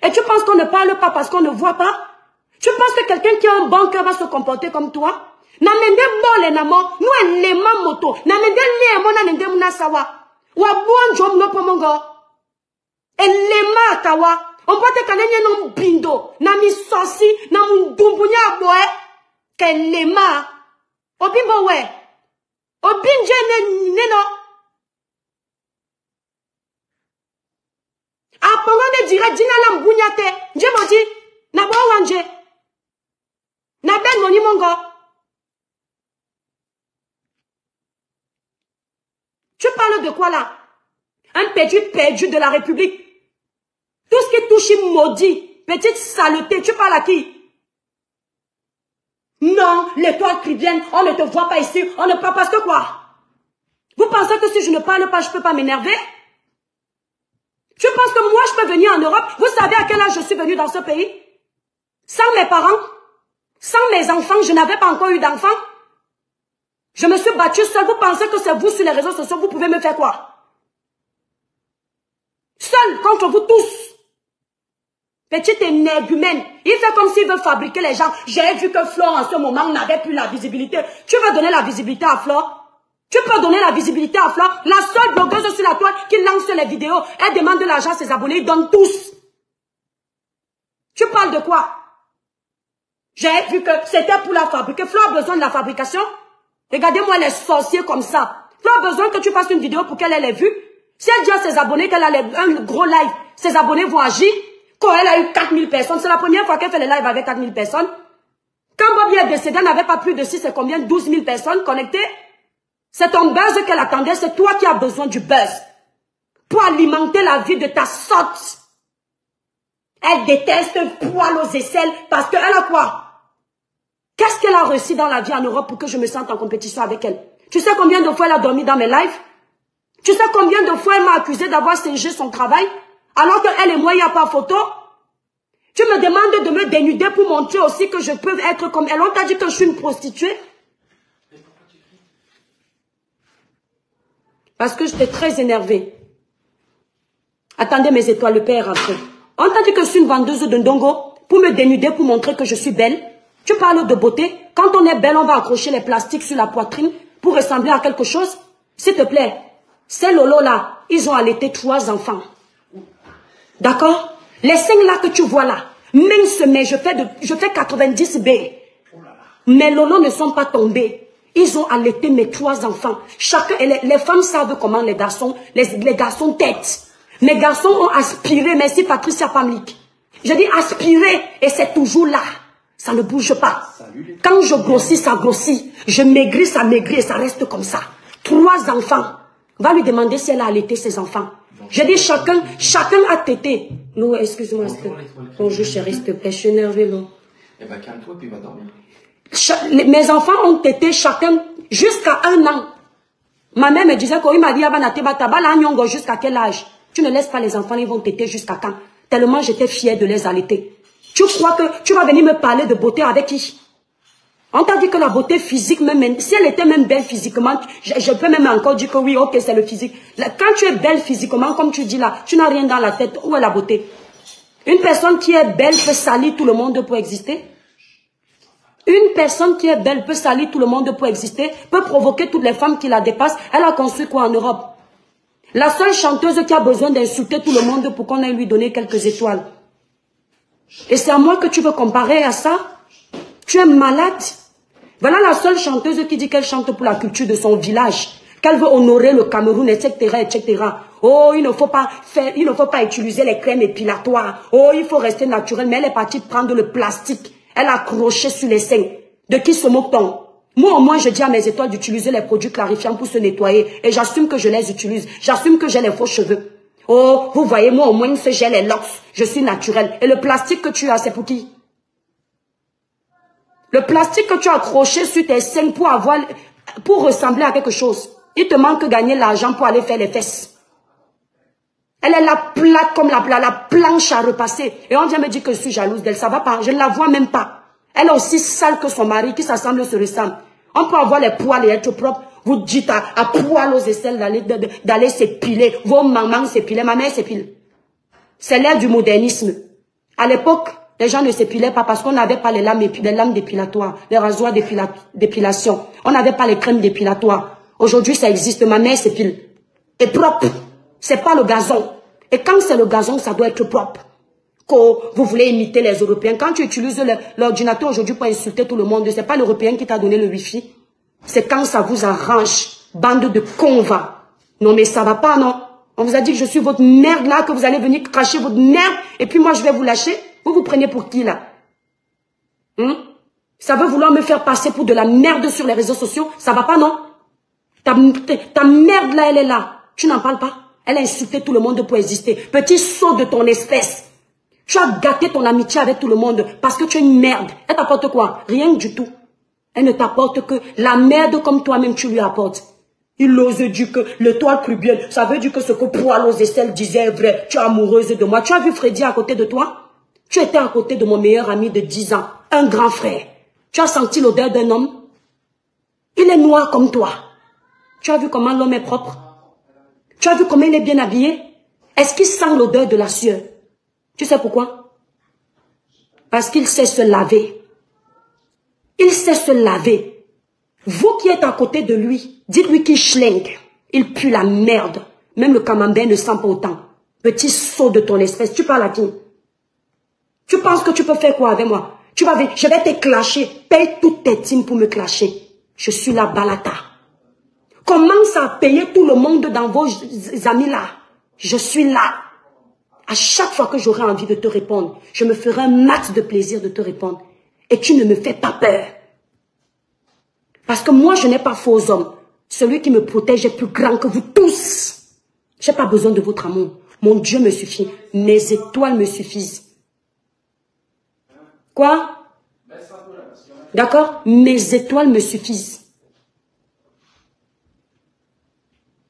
Et tu penses qu'on ne parle pas parce qu'on ne voit pas? Tu penses que quelqu'un qui a un bon cœur va se comporter comme toi? Namende mole namo, nous elema moto, namende le mona nende muna sawa. Wabuan jom no pomongo. Elema kawa. On peut te kanenye non bindo, nami sosi, namu dumbunya boe. Kelema. Obimbo we. Obinje neno. Apongone dire dina la mbunyate. Njebodi. Nabo wanje. Naben moni mongo. Tu parles de quoi là? Un petit perdu de la République. Tout ce qui touche maudit. Petite saleté. Tu parles à qui? Non, l'étoile kribienne, on ne te voit pas ici. On ne parle parce que quoi? Vous pensez que si je ne parle pas, je ne peux pas m'énerver? Tu penses que moi, je peux venir en Europe? Vous savez à quel âge je suis venue dans ce pays? Sans mes parents, sans mes enfants, je n'avais pas encore eu d'enfants. Je me suis battue seule. Vous pensez que c'est vous sur les réseaux sociaux, vous pouvez me faire quoi? Seule contre vous tous. Petite énergumène. Il fait comme s'il veut fabriquer les gens. J'ai vu que Flore en ce moment n'avait plus la visibilité. Tu veux donner la visibilité à Flore? Tu peux donner la visibilité à Flore? La seule blogueuse sur la toile qui lance les vidéos, elle demande de l'argent à ses abonnés, ils donnent tous. Tu parles de quoi? J'ai vu que c'était pour la fabriquer. Flore a besoin de la fabrication. Regardez-moi les sorciers comme ça. Flore a besoin que tu fasses une vidéo pour qu'elle ait les vues. Si elle dit à ses abonnés qu'elle a un gros live, ses abonnés vont agir. Quand elle a eu 4000 personnes, c'est la première fois qu'elle fait les lives avec 4000 personnes. Quand Bobby est décédé, elle n'avait pas plus de 6 et combien? 12 000 personnes connectées. C'est ton buzz qu'elle attendait, c'est toi qui as besoin du buzz. Pour alimenter la vie de ta sorte. Elle déteste poil aux aisselles parce qu'elle a quoi? Qu'est-ce qu'elle a reçu dans la vie en Europe pour que je me sente en compétition avec elle? Tu sais combien de fois elle a dormi dans mes lives? Tu sais combien de fois elle m'a accusé d'avoir singé son travail? Alors qu'elle et moi, il n'y a pas photo. Tu me demandes de me dénuder pour montrer aussi que je peux être comme elle. On t'a dit que je suis une prostituée. Parce que j'étais très énervée. Attendez mes étoiles, le père est rentré. On t'a dit que je suis une vendeuse de ndongo pour me dénuder, pour montrer que je suis belle. Tu parles de beauté. Quand on est belle, on va accrocher les plastiques sur la poitrine pour ressembler à quelque chose. S'il te plaît, ces lolos-là, ils ont allaité 3 enfants. D'accord? Les seins là que tu vois là, même semés, je fais 90 B. Mes lolos ne sont pas tombés. Ils ont allaité mes 3 enfants. Chacun, les femmes savent comment les garçons têtent. Mes garçons ont aspiré, merci Patricia Pamlik. Je dis aspirer et c'est toujours là. Ça ne bouge pas. Quand je grossis, ça grossit. Je maigris, ça maigrit et ça reste comme ça. 3 enfants. Va lui demander si elle a allaité ses enfants. Je dis chacun a tété. Non, excuse-moi. Bonjour chérie, s'il te plaît, je suis énervée. Eh ben calme-toi puis va dormir. Mes enfants ont tété chacun jusqu'à 1 an. Ma mère me disait qu'il m'a dit jusqu'à quel âge? Tu ne laisses pas les enfants, ils vont téter jusqu'à quand? Tellement j'étais fière de les allaiter. Tu crois que tu vas venir me parler de beauté avec qui? On t'a dit que la beauté physique, même si elle était même belle physiquement, je peux même encore dire que oui, ok, c'est le physique. Quand tu es belle physiquement, comme tu dis là, tu n'as rien dans la tête. Où est la beauté? Une personne qui est belle peut salir tout le monde pour exister. Une personne qui est belle peut salir tout le monde pour exister, peut provoquer toutes les femmes qui la dépassent. Elle a construit quoi en Europe? La seule chanteuse qui a besoin d'insulter tout le monde pour qu'on aille lui donner quelques étoiles. Et c'est à moi que tu veux comparer à ça? Tu es malade. Voilà la seule chanteuse qui dit qu'elle chante pour la culture de son village, qu'elle veut honorer le Cameroun, etc., etc. Oh, il ne faut pas utiliser les crèmes épilatoires. Oh, il faut rester naturel. Mais elle est partie prendre le plastique. Elle a accroché sur les seins. De qui se moque-t-on? Moi, au moins, je dis à mes étoiles d'utiliser les produits clarifiants pour se nettoyer. Et j'assume que je les utilise. J'assume que j'ai les faux cheveux. Oh, vous voyez, moi, au moins, j'ai les locks. Je suis naturelle. Et le plastique que tu as, c'est pour qui? Le plastique que tu as accroché sur tes seins pour ressembler à quelque chose. Il te manque gagner l'argent pour aller faire les fesses. Elle est là plate comme la planche à repasser. Et on vient me dire que je suis jalouse d'elle. Ça va pas. Je ne la vois même pas. Elle est aussi sale que son mari qui s'assemble se ressemble. On peut avoir les poils et être propre. Vous dites à poil aux aisselles d'aller s'épiler. Vos mamans s'épilaient. Ma mère s'épile. C'est l'ère du modernisme. À l'époque, les gens ne s'épilaient pas parce qu'on n'avait pas les lames dépilatoires, les rasoirs d'épilation. On n'avait pas les crèmes dépilatoires. Aujourd'hui, ça existe. Ma mère s'épile. Et propre. C'est pas le gazon. Et quand c'est le gazon, ça doit être propre. Que vous voulez imiter les Européens. Quand tu utilises l'ordinateur aujourd'hui pour insulter tout le monde, c'est pas l'Européen qui t'a donné le Wi-Fi. C'est quand ça vous arrange. Bande de cons, va. Non, mais ça va pas, non. On vous a dit que je suis votre merde là, que vous allez venir cracher votre merde, et puis moi je vais vous lâcher. Vous vous prenez pour qui là? Ça veut vouloir me faire passer pour de la merde sur les réseaux sociaux? Ça va pas, non? Ta merde là, elle est là. Tu n'en parles pas? Elle a insulté tout le monde pour exister. Petit sot de ton espèce. Tu as gâté ton amitié avec tout le monde parce que tu es une merde. Elle t'apporte quoi? Rien du tout. Elle ne t'apporte que la merde comme toi-même tu lui apportes. Il ose dire que l'étoile plus bien. Ça veut dire que ce que Poil aux aisselles disait est vrai. Tu es amoureuse de moi. Tu as vu Freddy à côté de toi? Tu étais à côté de mon meilleur ami de 10 ans. Un grand frère. Tu as senti l'odeur d'un homme? Il est noir comme toi. Tu as vu comment l'homme est propre? Tu as vu comment il est bien habillé? Est-ce qu'il sent l'odeur de la sueur? Tu sais pourquoi? Parce qu'il sait se laver. Il sait se laver. Vous qui êtes à côté de lui, dites-lui qu'il schlingue. Il pue la merde. Même le camembert ne sent pas autant. Petit sot de ton espèce. Tu parles à qui? Tu penses que tu peux faire quoi avec moi? Je vais te clasher. Paye toutes tes teams pour me clasher. Je suis la balata. Commence à payer tout le monde dans vos amis là. Je suis là. À chaque fois que j'aurai envie de te répondre, je me ferai un max de plaisir de te répondre. Et tu ne me fais pas peur. Parce que moi, je n'ai pas faux homme. Celui qui me protège est plus grand que vous tous. Je n'ai pas besoin de votre amour. Mon Dieu me suffit. Mes étoiles me suffisent. Quoi? D'accord? Mes étoiles me suffisent.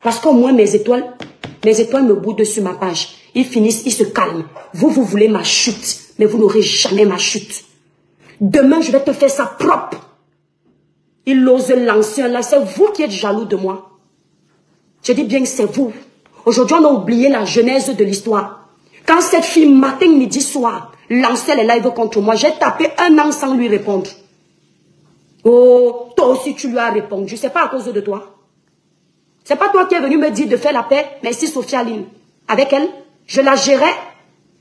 Parce qu'au moins mes étoiles me boudent sur ma page. Ils finissent, ils se calment. Vous voulez ma chute, mais vous n'aurez jamais ma chute. Demain, je vais te faire ça propre. Il ose lancer un là. C'est vous qui êtes jaloux de moi. Je dis bien que c'est vous. Aujourd'hui, on a oublié la genèse de l'histoire. Quand cette fille, matin, midi, soir, lançait les lives contre moi, j'ai tapé 1 an sans lui répondre. Oh, toi aussi tu lui as répondu. C'est pas à cause de toi. C'est pas toi qui es venu me dire de faire la paix. Merci Sophia Aline. Avec elle, je la gérais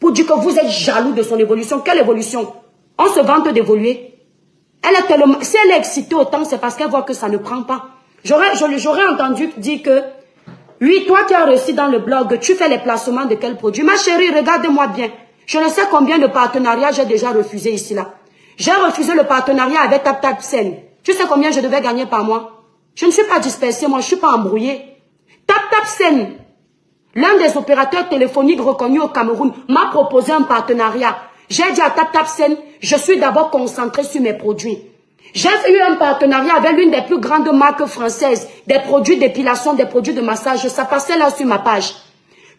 pour dire que vous êtes jaloux de son évolution. Quelle évolution? On se vante d'évoluer. Elle est tellement... Si elle est excitée autant, c'est parce qu'elle voit que ça ne prend pas. J'aurais entendu dire que oui, toi qui as réussi dans le blog, tu fais les placements de quel produit? Ma chérie, regarde-moi bien. Je ne sais combien de partenariats j'ai déjà refusé ici là. J'ai refusé le partenariat avec TapTapSend. Tu sais combien je devais gagner par mois? Je ne suis pas dispersée, moi, je ne suis pas embrouillée. TapTapSend, l'un des opérateurs téléphoniques reconnus au Cameroun, m'a proposé un partenariat. J'ai dit à TapTapSend, je suis d'abord concentrée sur mes produits. J'ai eu un partenariat avec l'une des plus grandes marques françaises, des produits d'épilation, des produits de massage. Ça passait là sur ma page.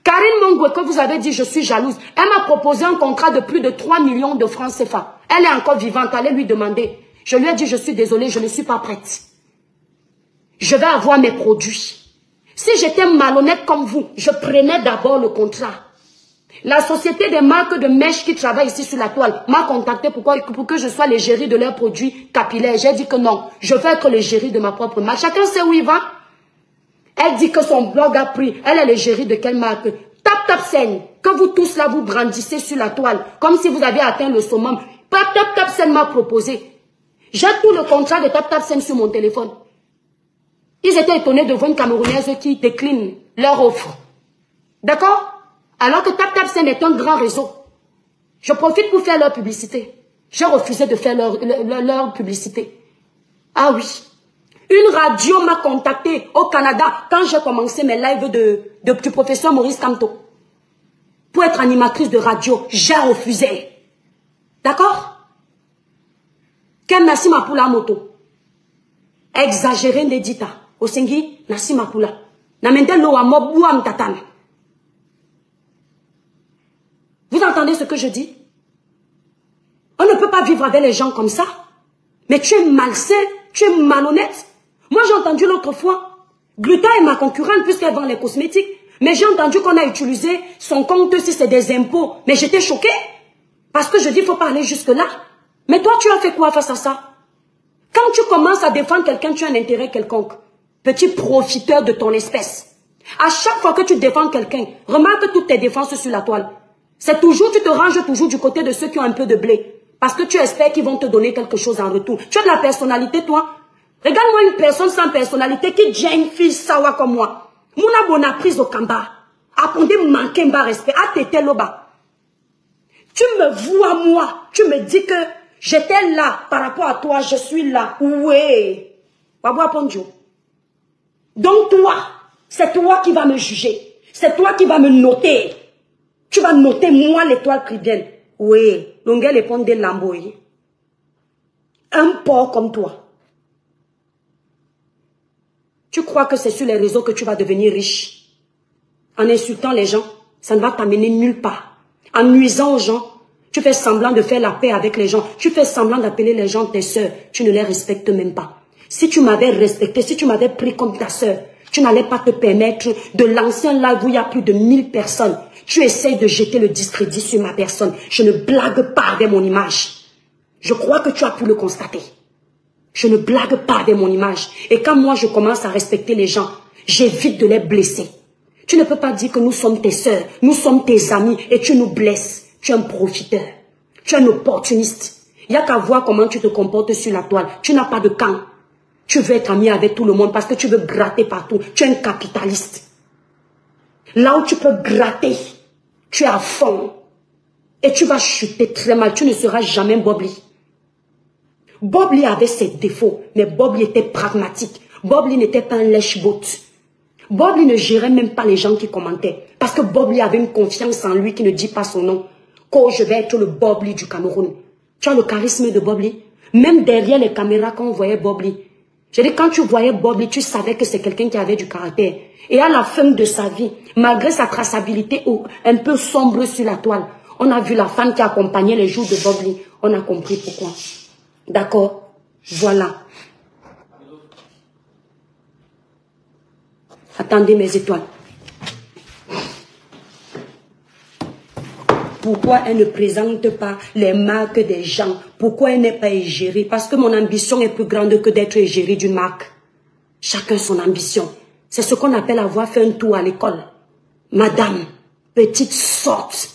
Karine Mongwe, que vous avez dit je suis jalouse, elle m'a proposé un contrat de plus de 3 millions de francs CFA. Elle est encore vivante, allez lui demander. Je lui ai dit je suis désolée, je ne suis pas prête. Je vais avoir mes produits. Si j'étais malhonnête comme vous, je prenais d'abord le contrat. La société des marques de mèches qui travaillent ici sur la toile m'a contacté pour que je sois l'égérie de leurs produits capillaires. J'ai dit que non, je veux être l'égérie de ma propre marque. Chacun sait où il va. Elle dit que son blog a pris. Elle est l'égérie de quelle marque? TapTapSend, que vous tous là vous brandissez sur la toile, comme si vous aviez atteint le summum. TapTapSend m'a proposé. J'ai tout le contrat de TapTapSend sur mon téléphone. Ils étaient étonnés de voir une Camerounaise qui décline leur offre. D'accord? Alors que TapTapSend est un grand réseau. Je profite pour faire leur publicité. J'ai refusé de faire leur publicité. Ah oui. Une radio m'a contacté au Canada quand j'ai commencé mes lives du professeur Maurice Kamto. Pour être animatrice de radio, j'ai refusé. D'accord? Ken Nassima Poula moto. Exagéré n'édita. Osengi Nassima Poula. Namende loa mobuam tatane. Vous entendez ce que je dis? On ne peut pas vivre avec les gens comme ça. Mais tu es malsain, tu es malhonnête. Moi, j'ai entendu l'autre fois, Gluta est ma concurrente puisqu'elle vend les cosmétiques. Mais j'ai entendu qu'on a utilisé son compte si c'est des impôts. Mais j'étais choquée. Parce que je dis, il ne faut pas aller jusque-là. Mais toi, tu as fait quoi face à ça? Quand tu commences à défendre quelqu'un, tu as un intérêt quelconque. Petit profiteur de ton espèce. À chaque fois que tu défends quelqu'un, remarque toutes tes défenses sur la toile. C'est toujours, tu te ranges toujours du côté de ceux qui ont un peu de blé. Parce que tu espères qu'ils vont te donner quelque chose en retour. Tu as de la personnalité, toi. Regarde-moi une personne sans personnalité qui dit une fille sawa comme moi. Mouna bona prise au kamba. Apondé manquer mba respect. A tété loba. Tu me vois moi. Tu me dis que j'étais là par rapport à toi. Je suis là. Ouais. Wabwa ponjo. Donc toi, c'est toi qui vas me juger. C'est toi qui vas me noter. Tu vas noter moi l'étoile cribienne. Oui. L'ongel est pondé lamboy. Un porc comme toi. Tu crois que c'est sur les réseaux que tu vas devenir riche? En insultant les gens, ça ne va t'amener nulle part. En nuisant aux gens, tu fais semblant de faire la paix avec les gens. Tu fais semblant d'appeler les gens tes sœurs. Tu ne les respectes même pas. Si tu m'avais respecté, si tu m'avais pris comme ta sœur, tu n'allais pas te permettre de lancer un live où il y a plus de 1000 personnes. Tu essayes de jeter le discrédit sur ma personne. Je ne blague pas avec mon image. Je crois que tu as pu le constater. Je ne blague pas avec mon image. Et quand moi je commence à respecter les gens, j'évite de les blesser. Tu ne peux pas dire que nous sommes tes sœurs, nous sommes tes amis et tu nous blesses. Tu es un profiteur. Tu es un opportuniste. Il n'y a qu'à voir comment tu te comportes sur la toile. Tu n'as pas de camp. Tu veux être ami avec tout le monde parce que tu veux gratter partout. Tu es un capitaliste. Là où tu peux gratter, tu es à fond. Et tu vas chuter très mal. Tu ne seras jamais Bob Lee. Bob Lee avait ses défauts, mais Bob Lee était pragmatique. Bob Lee n'était pas un lèche-botte. Bob Lee ne gérait même pas les gens qui commentaient. Parce que Bob Lee avait une confiance en lui qui ne dit pas son nom. Quand je vais être le Bob Lee du Cameroun. Tu as le charisme de Bob Lee. Même derrière les caméras, quand on voyait Bob Lee. Je dis, quand tu voyais Bob Lee, tu savais que c'est quelqu'un qui avait du caractère. Et à la fin de sa vie, malgré sa traçabilité un peu sombre sur la toile, on a vu la femme qui accompagnait les jours de Bob Lee. On a compris pourquoi. D'accord? Voilà. Attendez mes étoiles. pourquoi elle ne présente pas les marques des gens? Pourquoi elle n'est pas égérie? Parce que mon ambition est plus grande que d'être égérie d'une marque. Chacun son ambition. C'est ce qu'on appelle avoir fait un tour à l'école. Madame, petite sorte.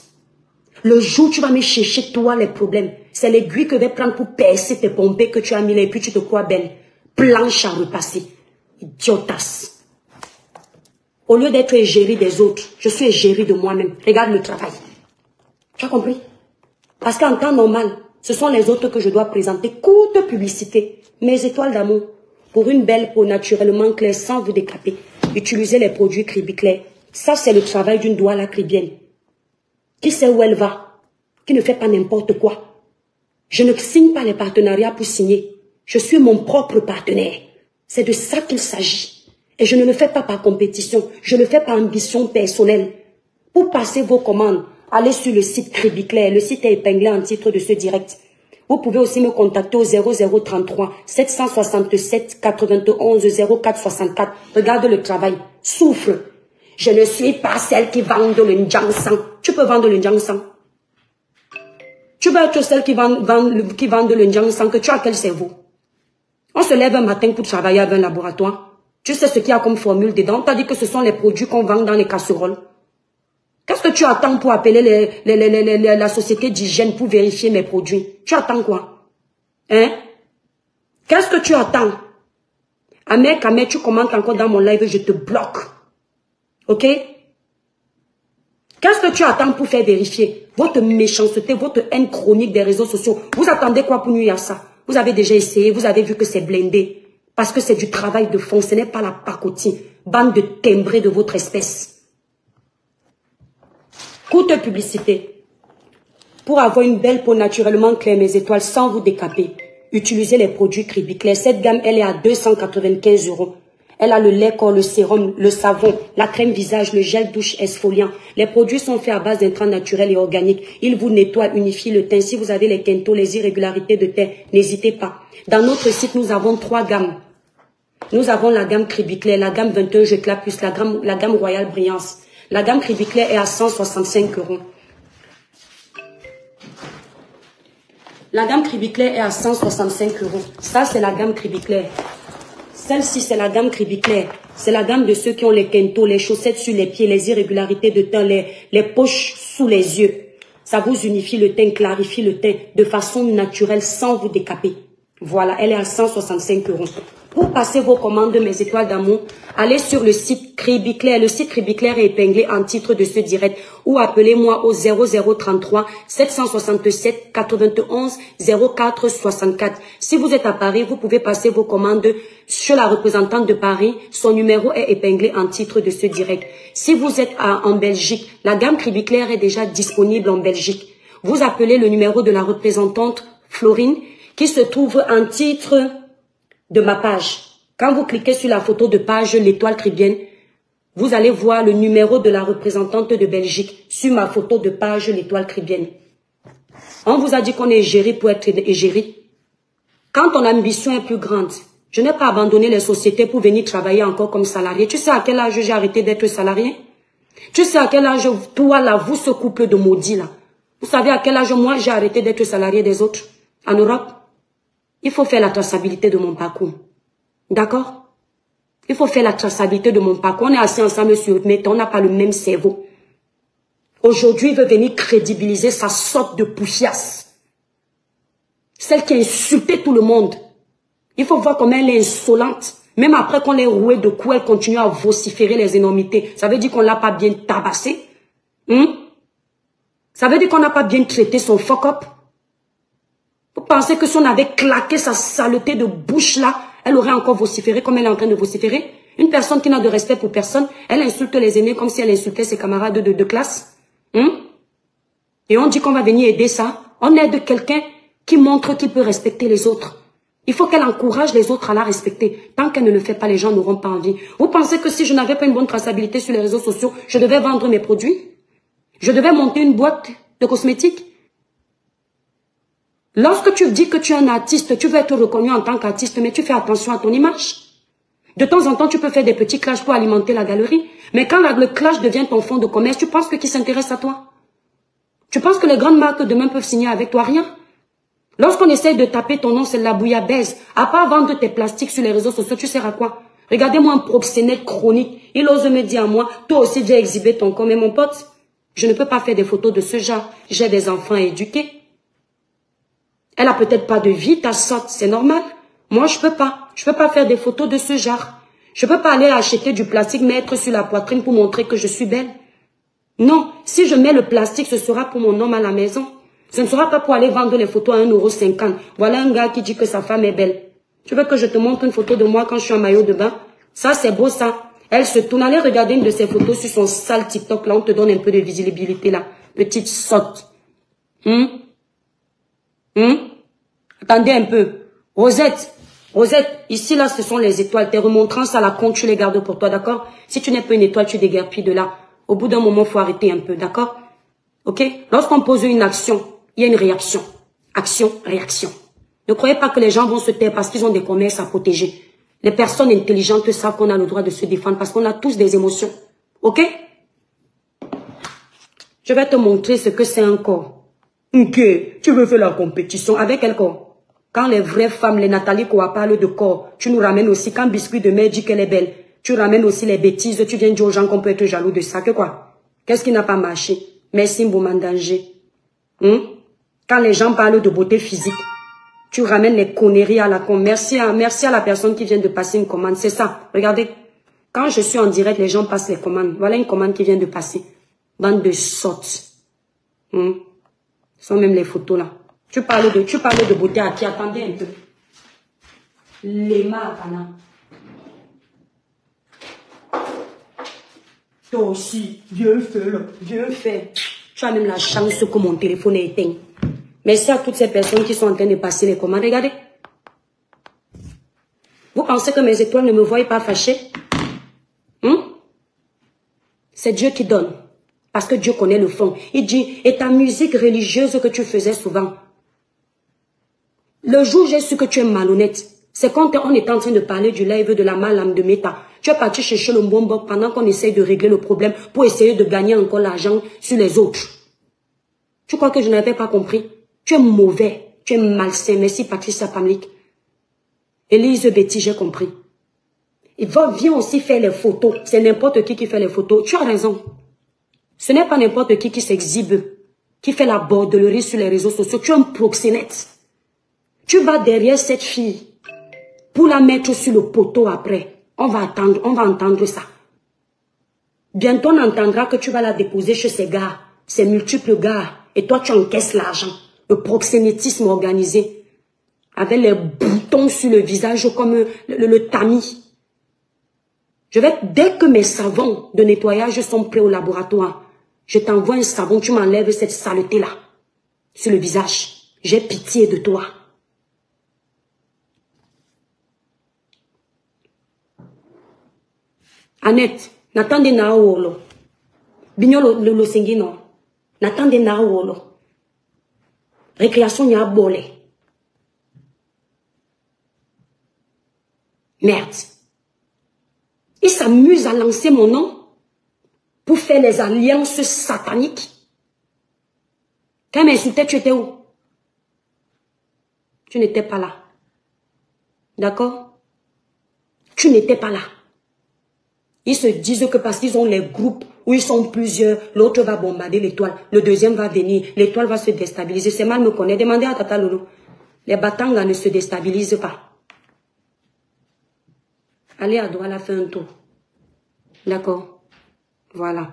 Le jour où tu vas me chercher toi les problèmes, c'est l'aiguille que je vais prendre pour percer tes pompées que tu as mis là et puis tu te crois belle. Planche à repasser. Idiotasse. Au lieu d'être égérie des autres, je suis égérie de moi-même. Regarde le travail. Tu as compris? Parce qu'en temps normal, ce sont les autres que je dois présenter. Courte publicité. Mes étoiles d'amour. Pour une belle peau naturellement claire sans vous décaper. Utilisez les produits Cribiclair. Ça, c'est le travail d'une douala cribienne. Qui sait où elle va? Qui ne fait pas n'importe quoi. Je ne signe pas les partenariats pour signer. Je suis mon propre partenaire. C'est de ça qu'il s'agit. Et je ne le fais pas par compétition. Je le fais par ambition personnelle. Pour passer vos commandes, allez sur le site Cribiclair. Le site est épinglé en titre de ce direct. Vous pouvez aussi me contacter au 0033 767 91 04 64. Regarde le travail. Souffle. Je ne suis pas celle qui vend le Njangsang. Tu peux vendre le Njangsang. Tu peux être celle qui vend le Njangsang, que tu as quel cerveau? On se lève un matin pour travailler avec un laboratoire. Tu sais ce qu'il y a comme formule dedans. On t'a dit que ce sont les produits qu'on vend dans les casseroles. Qu'est-ce que tu attends pour appeler la société d'hygiène pour vérifier mes produits? Tu attends quoi? Hein? Qu'est-ce que tu attends? Ahmed, tu commentes encore dans mon live, je te bloque. Ok? Qu'est-ce que tu attends pour faire vérifier? Votre méchanceté, votre haine chronique des réseaux sociaux. Vous attendez quoi pour nuire à ça? Vous avez déjà essayé, vous avez vu que c'est blindé. Parce que c'est du travail de fond, ce n'est pas la pacotille. Bande de timbrés de votre espèce. Courte publicité. Pour avoir une belle peau naturellement claire, mes étoiles, sans vous décaper, utilisez les produits Cribiclair. Cette gamme, elle est à 295 €. Elle a le lait corps, le sérum, le savon, la crème visage, le gel douche exfoliant. Les produits sont faits à base d'intrants naturels et organiques. Ils vous nettoient, unifient le teint. Si vous avez les quintaux, les irrégularités de teint, n'hésitez pas. Dans notre site, nous avons 3 gammes. Nous avons la gamme Cribiclair, la gamme 21 J'éclat plus, la gamme Royale Brillance. La gamme Cribiclair est à 165 €. La gamme Cribiclair est à 165 €. Ça, c'est la gamme Cribiclair. Celle-ci, c'est la gamme Cribiclair. C'est la gamme de ceux qui ont les quintaux, les chaussettes sur les pieds, les irrégularités de teint, les poches sous les yeux. Ça vous unifie le teint, clarifie le teint de façon naturelle sans vous décaper. Voilà, elle est à 165 €. Pour passer vos commandes, mes étoiles d'amour, allez sur le site Cribiclair. Le site Cribiclair est épinglé en titre de ce direct ou appelez-moi au 0033 767 91 04 64. Si vous êtes à Paris, vous pouvez passer vos commandes sur la représentante de Paris. Son numéro est épinglé en titre de ce direct. Si vous êtes en Belgique, la gamme Cribiclair est déjà disponible en Belgique. Vous appelez le numéro de la représentante Florine qui se trouve en titre de ma page. Quand vous cliquez sur la photo de page l'étoile cribienne, vous allez voir le numéro de la représentante de Belgique sur ma photo de page l'étoile cribienne. On vous a dit qu'on est égérie pour être égérie. Quand ton ambition est plus grande, je n'ai pas abandonné les sociétés pour venir travailler encore comme salarié. Tu sais à quel âge j'ai arrêté d'être salarié? Tu sais à quel âge, toi là, vous ce couple de maudits là, vous savez à quel âge moi j'ai arrêté d'être salarié des autres en Europe? Il faut faire la traçabilité de mon parcours. D'accord? Il faut faire la traçabilité de mon parcours. On est assis ensemble sur le métal, on n'a pas le même cerveau. Aujourd'hui, il veut venir crédibiliser sa sorte de poufiasse. Celle qui a insulté tout le monde. Il faut voir comment elle est insolente. Même après qu'on l'ait rouée de coups, elle continue à vociférer les énormités. Ça veut dire qu'on l'a pas bien tabassé. Ça veut dire qu'on n'a pas bien traité son fuck-up. Vous pensez que si on avait claqué sa saleté de bouche là, elle aurait encore vociféré comme elle est en train de vociférer? Une personne qui n'a de respect pour personne, elle insulte les aînés comme si elle insultait ses camarades de classe. Et on dit qu'on va venir aider ça. On aide quelqu'un qui montre qu'il peut respecter les autres. Il faut qu'elle encourage les autres à la respecter. Tant qu'elle ne le fait pas, les gens n'auront pas envie. Vous pensez que si je n'avais pas une bonne traçabilité sur les réseaux sociaux, je devais vendre mes produits? Je devais monter une boîte de cosmétiques? Lorsque tu dis que tu es un artiste, tu veux être reconnu en tant qu'artiste, mais tu fais attention à ton image. De temps en temps, tu peux faire des petits clashs pour alimenter la galerie. Mais quand le clash devient ton fonds de commerce, tu penses que qui s'intéresse à toi? Tu penses que les grandes marques demain peuvent signer avec toi? Rien. Lorsqu'on essaye de taper ton nom, c'est la bouillabaisse. À part vendre tes plastiques sur les réseaux sociaux, tu sers à quoi? Regardez-moi un proxénète chronique. Il ose me dire à moi, toi aussi viens exhiber ton corps. Mais mon pote, je ne peux pas faire des photos de ce genre. J'ai des enfants à éduquer. Elle a peut-être pas de vie, ta sotte, c'est normal. Moi, je peux pas. Je peux pas faire des photos de ce genre. Je peux pas aller acheter du plastique, mettre sur la poitrine pour montrer que je suis belle. Non, si je mets le plastique, ce sera pour mon homme à la maison. Ce ne sera pas pour aller vendre les photos à 1,50 €. Voilà un gars qui dit que sa femme est belle. Tu veux que je te montre une photo de moi quand je suis en maillot de bain? Ça, c'est beau, ça. Elle se tourne. Allez regarder une de ses photos sur son sale TikTok. Là, on te donne un peu de visibilité, là. Petite sotte. Attendez un peu. Rosette, ici, là, ce sont les étoiles. Tes remontrances à la con, tu les gardes pour toi, d'accord? Si tu n'es pas une étoile, tu déguerpilles de là. Au bout d'un moment, il faut arrêter un peu, d'accord? Ok? Lorsqu'on pose une action, il y a une réaction. Action, réaction. Ne croyez pas que les gens vont se taire parce qu'ils ont des commerces à protéger. Les personnes intelligentes savent qu'on a le droit de se défendre parce qu'on a tous des émotions. Ok? Je vais te montrer ce que c'est un corps. Ok, tu veux faire la compétition avec quel corps? Quand les vraies femmes, les Nathalie Koa parlent de corps, tu nous ramènes aussi. Quand Biscuit de Mer dit qu'elle est belle, tu ramènes aussi les bêtises. Tu viens dire aux gens qu'on peut être jaloux de ça. Que quoi? Qu'est-ce qui n'a pas marché? Merci Mboumandanger. Quand les gens parlent de beauté physique, tu ramènes les conneries à la con. Merci à la personne qui vient de passer une commande. C'est ça. Regardez. Quand je suis en direct, les gens passent les commandes. Voilà une commande qui vient de passer. Bande de sottes. Ce sont même les photos là. Tu parles de beauté à qui? Attendez un peu. Lema Kana. Toi aussi, viens faire là. Viens faire. Tu as même la chance que mon téléphone est éteint. Merci à toutes ces personnes qui sont en train de passer les commandes. Regardez. Vous pensez que mes étoiles ne me voient pas fâchée? C'est Dieu qui donne. Parce que Dieu connaît le fond. Il dit, et ta musique religieuse que tu faisais souvent. Le jour où j'ai su que tu es malhonnête, c'est quand on était en train de parler du live de la malame de Meta. Tu es parti chercher le bonbon pendant qu'on essaye de régler le problème pour essayer de gagner encore l'argent sur les autres. Tu crois que je n'avais pas compris? Tu es mauvais, tu es malsain. Merci Patricia Pamlik. Élise Betty, j'ai compris. Il viens aussi faire les photos. C'est n'importe qui fait les photos. Tu as raison. Ce n'est pas n'importe qui s'exhibe, qui fait la bordellerie sur les réseaux sociaux. Tu es un proxénète. Tu vas derrière cette fille pour la mettre sur le poteau après. On va entendre ça. Bientôt, on entendra que tu vas la déposer chez ces gars, ces multiples gars, et toi, tu encaisses l'argent. Le proxénétisme organisé, avec les boutons sur le visage comme le tamis. Dès que mes savons de nettoyage sont prêts au laboratoire, je t'envoie un savon, tu m'enlèves cette saleté-là sur le visage. J'ai pitié de toi. Annette, n'attendez na wolo. Bignolo le sengino. N'attendez na wolo. Récréation y'a bolé. Merde. Il s'amuse à lancer mon nom pour faire les alliances sataniques. Quand il m'insultait, tu étais où? Tu n'étais pas là. D'accord? Tu n'étais pas là. Ils se disent que parce qu'ils ont les groupes où ils sont plusieurs, l'autre va bombarder l'étoile, le deuxième va venir, l'étoile va se déstabiliser. C'est mal me connaître. Demandez à Tata Lolo. Les Batanga ne se déstabilisent pas. Allez à Douala faire un tour. D'accord? Voilà.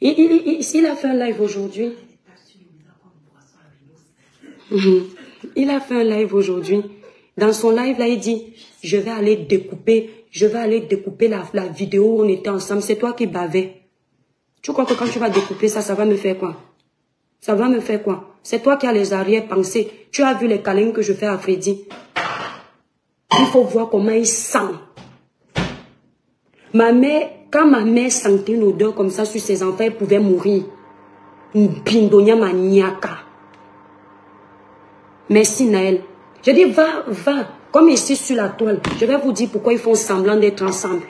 Il a fait un live aujourd'hui. Il a fait un live aujourd'hui. Dans son live, là, il dit, je vais aller découper la vidéo où on était ensemble. C'est toi qui bavais. Tu crois que quand tu vas découper ça, ça va me faire quoi? Ça va me faire quoi? C'est toi qui as les arrière-pensées. Tu as vu les câlins que je fais à Freddy. Il faut voir comment il sent. Quand ma mère sentait une odeur comme ça sur ses enfants, elle pouvait mourir. Une pindonia maniaca. Merci Naël. Je dis, va, va. Comme ici sur la toile, je vais vous dire pourquoi ils font semblant d'être ensemble.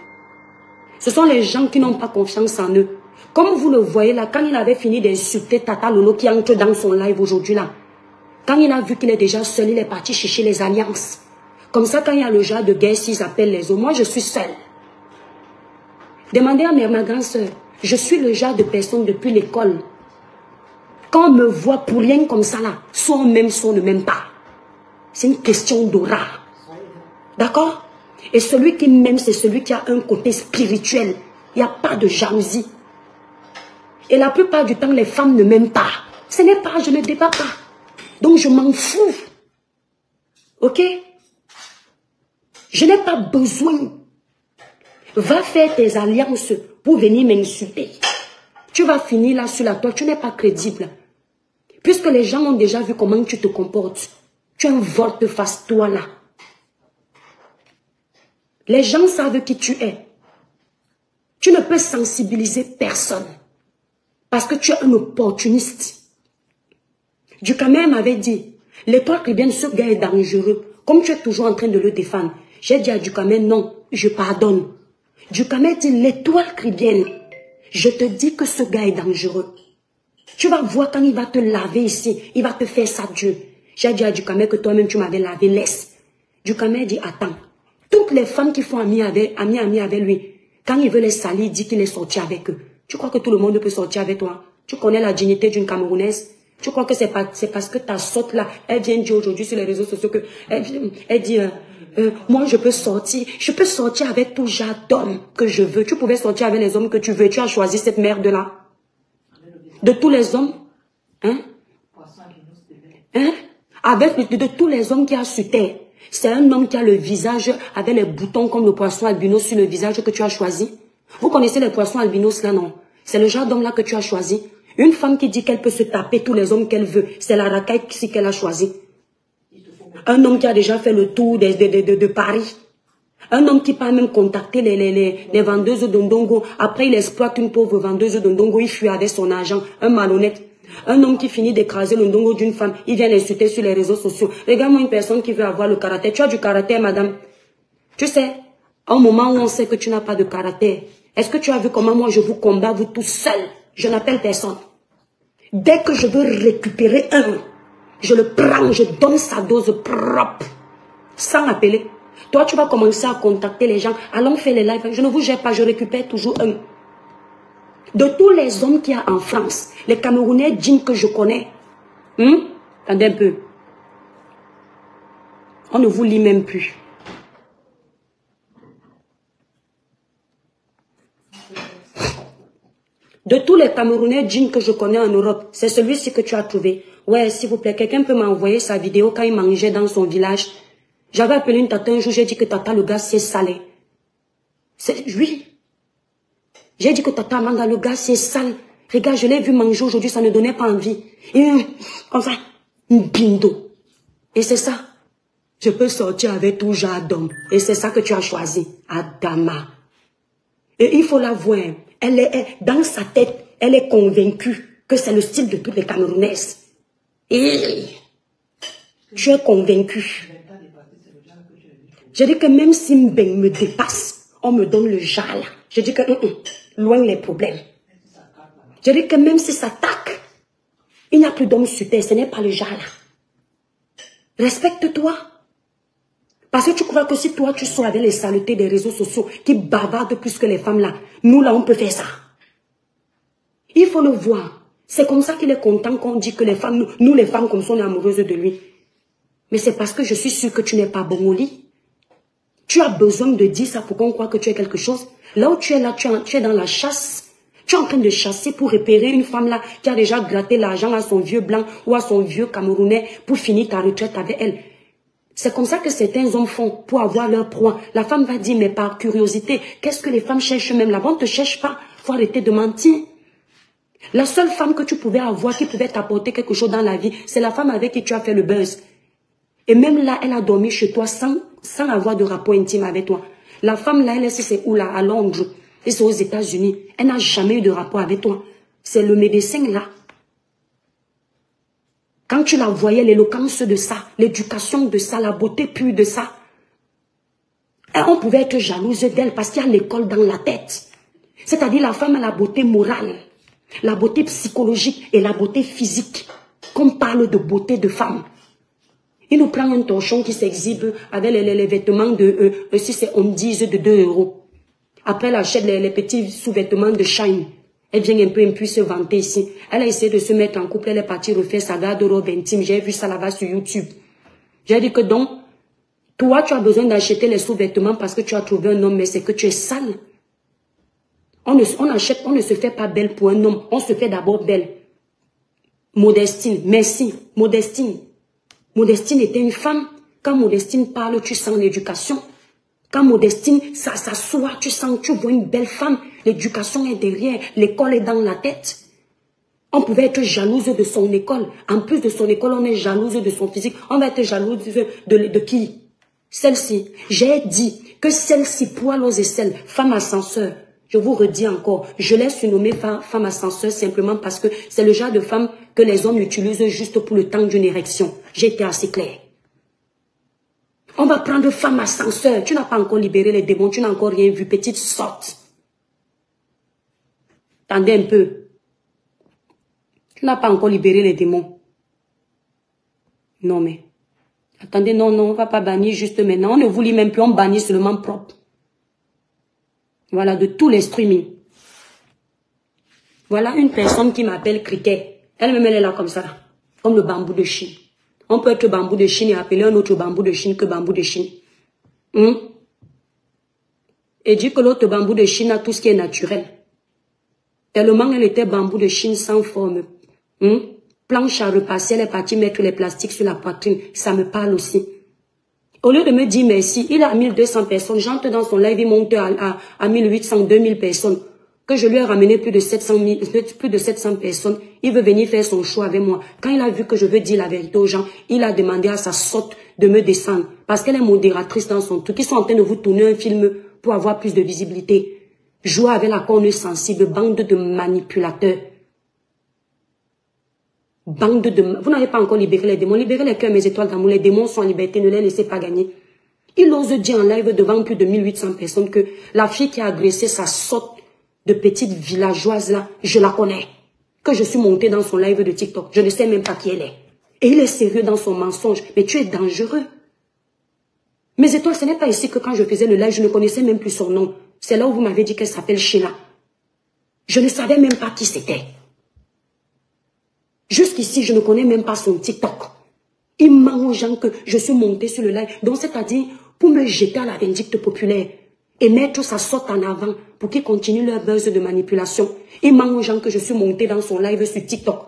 Ce sont les gens qui n'ont pas confiance en eux. Comme vous le voyez là, quand il avait fini d'insulter Tata Lolo qui entre dans son live aujourd'hui là, quand il a vu qu'il est déjà seul, il est parti chercher les alliances. Comme ça, quand il y a le genre de guerre, s'ils appellent les autres, moi je suis seul. Demandez à ma grande soeur, je suis le genre de personne depuis l'école. Quand on me voit pour rien comme ça là, soit on m'aime, soit on ne m'aime pas. C'est une question d'aura. D'accord? Et celui qui m'aime, c'est celui qui a un côté spirituel. Il n'y a pas de jalousie. Et la plupart du temps, les femmes ne m'aiment pas. Ce n'est pas, je ne débat pas. Donc je m'en fous. Ok? Je n'ai pas besoin. Va faire tes alliances pour venir m'insulter. Tu vas finir là sur la toile, tu n'es pas crédible. Puisque les gens ont déjà vu comment tu te comportes. Tu es un volte-face toi là. Les gens savent qui tu es. Tu ne peux sensibiliser personne. Parce que tu es un opportuniste. Dukamé m'avait dit, l'étoile chrétienne, ce gars est dangereux. Comme tu es toujours en train de le défendre. J'ai dit à Dukamé, non, je pardonne. Dukamé dit, l'étoile chrétienne, je te dis que ce gars est dangereux. Tu vas voir quand il va te laver ici, il va te faire ça Dieu. J'ai dit à Dukamé que toi-même tu m'avais lavé, laisse. Dukamé dit, attends. Toutes les femmes qui font ami avec lui, quand il veut les salir, il dit qu'il est sorti avec eux. Tu crois que tout le monde peut sortir avec toi? Tu connais la dignité d'une Camerounaise? Tu crois que c'est parce que ta sotte là, elle vient dire aujourd'hui sur les réseaux sociaux que elle dit, moi je peux sortir avec tout genre d'hommes que je veux. Tu pouvais sortir avec les hommes que tu veux. Tu as choisi cette merde là. De tous les hommes, hein? Avec de tous les hommes qui a sur terre. C'est un homme qui a le visage avec les boutons comme le poisson albinos sur le visage que tu as choisi. Vous connaissez les poissons albinos là, non? C'est le genre d'homme là que tu as choisi. Une femme qui dit qu'elle peut se taper tous les hommes qu'elle veut. C'est la racaille qu'elle a choisi. Un homme qui a déjà fait le tour de Paris. Un homme qui peut même contacter les vendeuses de Ndongo. Après, il exploite une pauvre vendeuse de Ndongo. Il fuit avec son argent. Un malhonnête. Un homme qui finit d'écraser le ndongo d'une femme, il vient l'insulter sur les réseaux sociaux. Regarde-moi une personne qui veut avoir le caractère. Tu as du caractère, madame. Tu sais, au moment où on sait que tu n'as pas de caractère, est-ce que tu as vu comment moi je vous combats, vous tous seuls? Je n'appelle personne. Dès que je veux récupérer un, je le prends, je donne sa dose propre, sans appeler. Toi, tu vas commencer à contacter les gens. Allons faire les lives. Je ne vous jette pas, je récupère toujours un. De tous les hommes qu'il y a en France, les Camerounais dignes que je connais, attendez un peu. On ne vous lit même plus. De tous les Camerounais dignes que je connais en Europe, c'est celui-ci que tu as trouvé. Ouais, s'il vous plaît, quelqu'un peut m'envoyer sa vidéo quand il mangeait dans son village. J'avais appelé une tata un jour, j'ai dit que tata, le gars, c'est salé. Oui. J'ai dit que tata, manga, le gars, c'est sale. Regarde, je l'ai vu manger aujourd'hui, ça ne donnait pas envie. Et, comme ça, un bindo. Et c'est ça. Je peux sortir avec tout genre d'homme. Et c'est ça que tu as choisi. Adama. Et il faut la voir. Elle est, dans sa tête, elle est convaincue que c'est le style de toutes les Camerounaises. Et tu es convaincu. Je dis que même si Mbeng me dépasse, on me donne le genre là. Je dis que loin les problèmes. Je dis que même si ça taque, il n'y a plus d'hommes sur terre, ce n'est pas le genre là. Respecte-toi. Parce que tu crois que si toi tu sors avec les saletés des réseaux sociaux qui bavardent plus que les femmes là, nous là on peut faire ça. Il faut le voir. C'est comme ça qu'il est content qu'on dit que les femmes, nous les femmes comme ça on est amoureuses de lui. Mais c'est parce que je suis sûre que tu n'es pas bon au lit. Tu as besoin de dire ça pour qu'on croie que tu es quelque chose. Là où tu es là, tu es dans la chasse. Tu es en train de chasser pour repérer une femme là qui a déjà gratté l'argent à son vieux blanc ou à son vieux Camerounais pour finir ta retraite avec elle. C'est comme ça que certains hommes font pour avoir leur proie. La femme va dire, mais par curiosité, qu'est-ce que les femmes cherchent même là-bas? On ne te cherche pas. Il faut arrêter de mentir. La seule femme que tu pouvais avoir, qui pouvait t'apporter quelque chose dans la vie, c'est la femme avec qui tu as fait le buzz. Et même là, elle a dormi chez toi sans avoir de rapport intime avec toi. La femme là, elle c'est où là? À Londres. Et c'est aux États-Unis. Elle n'a jamais eu de rapport avec toi. C'est le médecin là. Quand tu la voyais, l'éloquence de ça, l'éducation de ça, la beauté pure de ça, et on pouvait être jalouse d'elle parce qu'il y a l'école dans la tête. C'est-à-dire la femme a la beauté morale, la beauté psychologique et la beauté physique. Qu'on parle de beauté de femme. Il nous prend un torchon qui s'exhibe avec les vêtements de, si c'est on dise de 2 €. Après, elle achète les petits sous-vêtements de Shine. Elle vient un peu se vanter ici. Elle a essayé de se mettre en couple, elle est partie refaire sa garde-robe intime. J'ai vu ça là-bas sur YouTube. J'ai dit que donc, toi, tu as besoin d'acheter les sous-vêtements parce que tu as trouvé un homme, mais c'est que tu es sale. On ne se fait pas belle pour un homme, on se fait d'abord belle. Modestine, merci, Modestine. Modestine était une femme. Quand Modestine parle, tu sens l'éducation. Quand Modestine, ça s'assoit, tu sens, tu vois une belle femme. L'éducation est derrière, l'école est dans la tête. On pouvait être jalouse de son école. En plus de son école, on est jalouse de son physique. On va être jalouse de qui? Celle-ci. J'ai dit que celle-ci, poil aux aisselles, femme ascenseur. Je vous redis encore, je l'ai surnommée femme ascenseur simplement parce que c'est le genre de femme que les hommes utilisent juste pour le temps d'une érection. J'ai été assez clair. On va prendre femme ascenseur. Tu n'as pas encore libéré les démons, tu n'as encore rien vu, petite sorte. Attendez un peu. Tu n'as pas encore libéré les démons. Non mais, attendez, non, on ne va pas bannir juste maintenant. On ne vous lit même plus, on bannit seulement propre. Voilà, de tous les streamings. Voilà une personne qui m'appelle Cricket. Elle-même, elle est là comme ça. Comme le bambou de Chine. On peut être bambou de Chine et appeler un autre bambou de Chine que bambou de Chine. Et dit que l'autre bambou de Chine a tout ce qui est naturel. Tellement elle était bambou de Chine sans forme. Planche à repasser, elle est partie mettre les plastiques sur la poitrine. Ça me parle aussi. Au lieu de me dire merci, il a 1200 personnes. J'entre dans son live, il monte à 1800, 2000 personnes. Que je lui ai ramené plus de 700 personnes. Il veut venir faire son show avec moi. Quand il a vu que je veux dire la vérité aux gens, il a demandé à sa sorte de me descendre. Parce qu'elle est modératrice dans son truc. Ils sont en train de vous tourner un film pour avoir plus de visibilité. Jouer avec la corne sensible, bande de manipulateurs. Bande de... Vous n'avez pas encore libéré les démons. Libérez les cœurs, mes étoiles d'amour. Les démons sont en liberté. Ne les laissez pas gagner. Il ose dire en live devant plus de 1800 personnes que la fille qui a agressé sa sorte de petite villageoise là, je la connais. Que je suis montée dans son live de TikTok. Je ne sais même pas qui elle est. Et il est sérieux dans son mensonge. Mais tu es dangereux. Mes étoiles, ce n'est pas ici que quand je faisais le live, je ne connaissais même plus son nom. C'est là où vous m'avez dit qu'elle s'appelle Sheila. Je ne savais même pas qui c'était. Jusqu'ici, je ne connais même pas son TikTok. Il ment aux gens que je suis montée sur le live. Donc, c'est-à-dire, pour me jeter à la vindicte populaire et mettre sa sorte en avant pour qu'ils continuent leur buzz de manipulation. Il ment aux gens que je suis montée dans son live sur TikTok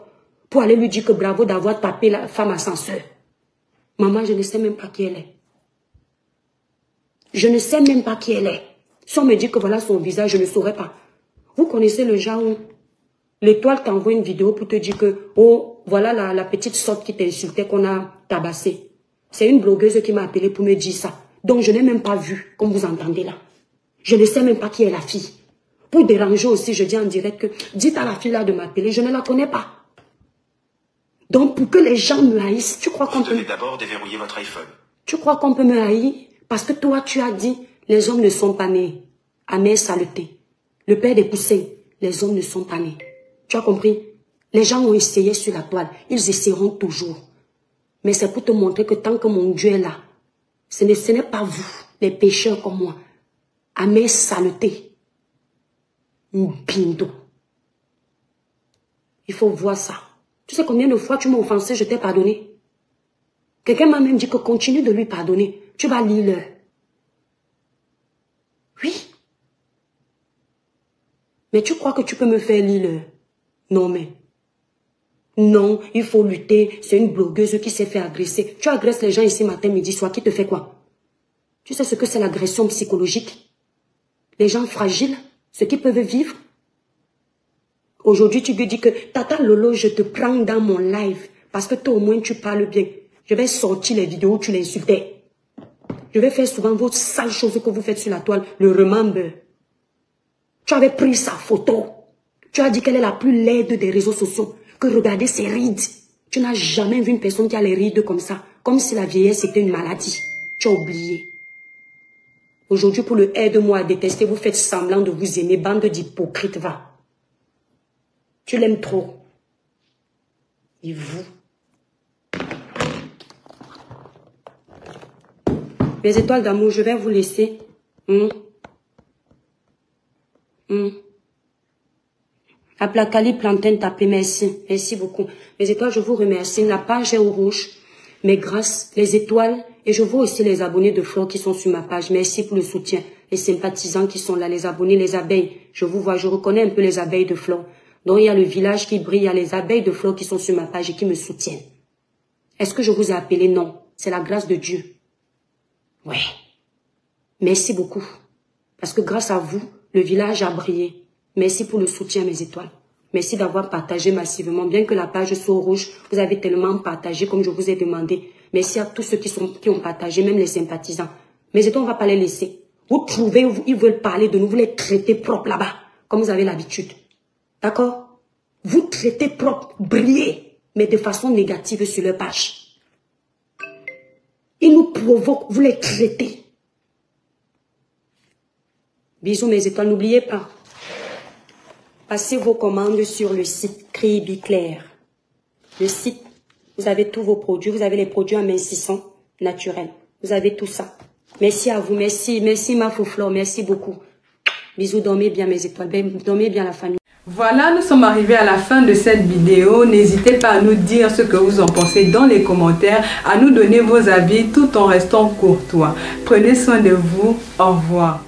pour aller lui dire que bravo d'avoir tapé la femme ascenseur. Maman, je ne sais même pas qui elle est. Je ne sais même pas qui elle est. Si on me dit que voilà son visage, je ne saurais pas. Vous connaissez le genre où l'étoile t'envoie une vidéo pour te dire que, oh, voilà la petite sorte qui t'insultait qu'on a tabassée. C'est une blogueuse qui m'a appelé pour me dire ça. Donc je n'ai même pas vu, comme vous entendez là. Je ne sais même pas qui est la fille. Pour déranger aussi, je dis en direct que, dites à la fille là de m'appeler, je ne la connais pas. Donc pour que les gens me haïssent, tu crois qu'on peut... Vous devez d'abord déverrouiller votre iPhone. Tu crois qu'on peut me haïr? Parce que toi, tu as dit, les hommes ne sont pas nés. Amère saleté. Le père des poussins, les hommes ne sont pas nés. Tu as compris? Les gens ont essayé sur la toile. Ils essaieront toujours. Mais c'est pour te montrer que tant que mon Dieu est là, ce n'est pas vous, les pécheurs comme moi. Amère saleté. Bindo. Il faut voir ça. Tu sais combien de fois tu m'as offensé, je t'ai pardonné? Quelqu'un m'a même dit que continue de lui pardonner. Tu vas lire l'heure. Oui. Mais tu crois que tu peux me faire lire l'heure? Non, mais... Non, il faut lutter. C'est une blogueuse qui s'est fait agresser. Tu agresses les gens ici matin, midi, soir. Qui te fait quoi? Tu sais ce que c'est l'agression psychologique? Les gens fragiles, ceux qui peuvent vivre. Aujourd'hui, tu lui dis que Tata Lolo, je te prends dans mon live. Parce que toi, au moins, tu parles bien. Je vais sortir les vidéos où tu l'insultais. Je vais faire souvent vos sales choses que vous faites sur la toile. Le remember. Tu avais pris sa photo. Tu as dit qu'elle est la plus laide des réseaux sociaux. Que regardez ses rides. Tu n'as jamais vu une personne qui a les rides comme ça, comme si la vieillesse était une maladie. Tu as oublié. Aujourd'hui, pour le aide-moi à détester, vous faites semblant de vous aimer, bande d'hypocrites, va. Tu l'aimes trop. Et vous? Mes étoiles d'amour, je vais vous laisser. Aplacali plantain tapé, merci. Merci beaucoup. Mes étoiles, je vous remercie. La page est au rouge. Mes grâces, les étoiles. Et je vois aussi les abonnés de Flore qui sont sur ma page. Merci pour le soutien. Les sympathisants qui sont là, les abonnés, les abeilles. Je vous vois, je reconnais un peu les abeilles de Flore. Donc il y a le village qui brille, il y a les abeilles de Flore qui sont sur ma page et qui me soutiennent. Est-ce que je vous ai appelé? Non. C'est la grâce de Dieu. Ouais. Merci beaucoup. Parce que grâce à vous, le village a brillé. Merci pour le soutien, mes étoiles. Merci d'avoir partagé massivement. Bien que la page soit rouge, vous avez tellement partagé comme je vous ai demandé. Merci à tous ceux qui ont partagé, même les sympathisants. Mes étoiles, on ne va pas les laisser. Vous trouvez où ils veulent parler de nous, vous les traitez propres là-bas, comme vous avez l'habitude. D'accord? Vous traitez propre, brillez, mais de façon négative sur leur page. Ils nous provoquent, vous les traitez. Bisous mes étoiles, n'oubliez pas. Passez vos commandes sur le site Cribiclair. Le site, vous avez tous vos produits, vous avez les produits amincissants naturels. Vous avez tout ça. Merci à vous, merci ma Flore, merci beaucoup. Bisous, dormez bien mes étoiles, dormez bien la famille. Voilà, nous sommes arrivés à la fin de cette vidéo. N'hésitez pas à nous dire ce que vous en pensez dans les commentaires, à nous donner vos avis tout en restant courtois. Prenez soin de vous. Au revoir.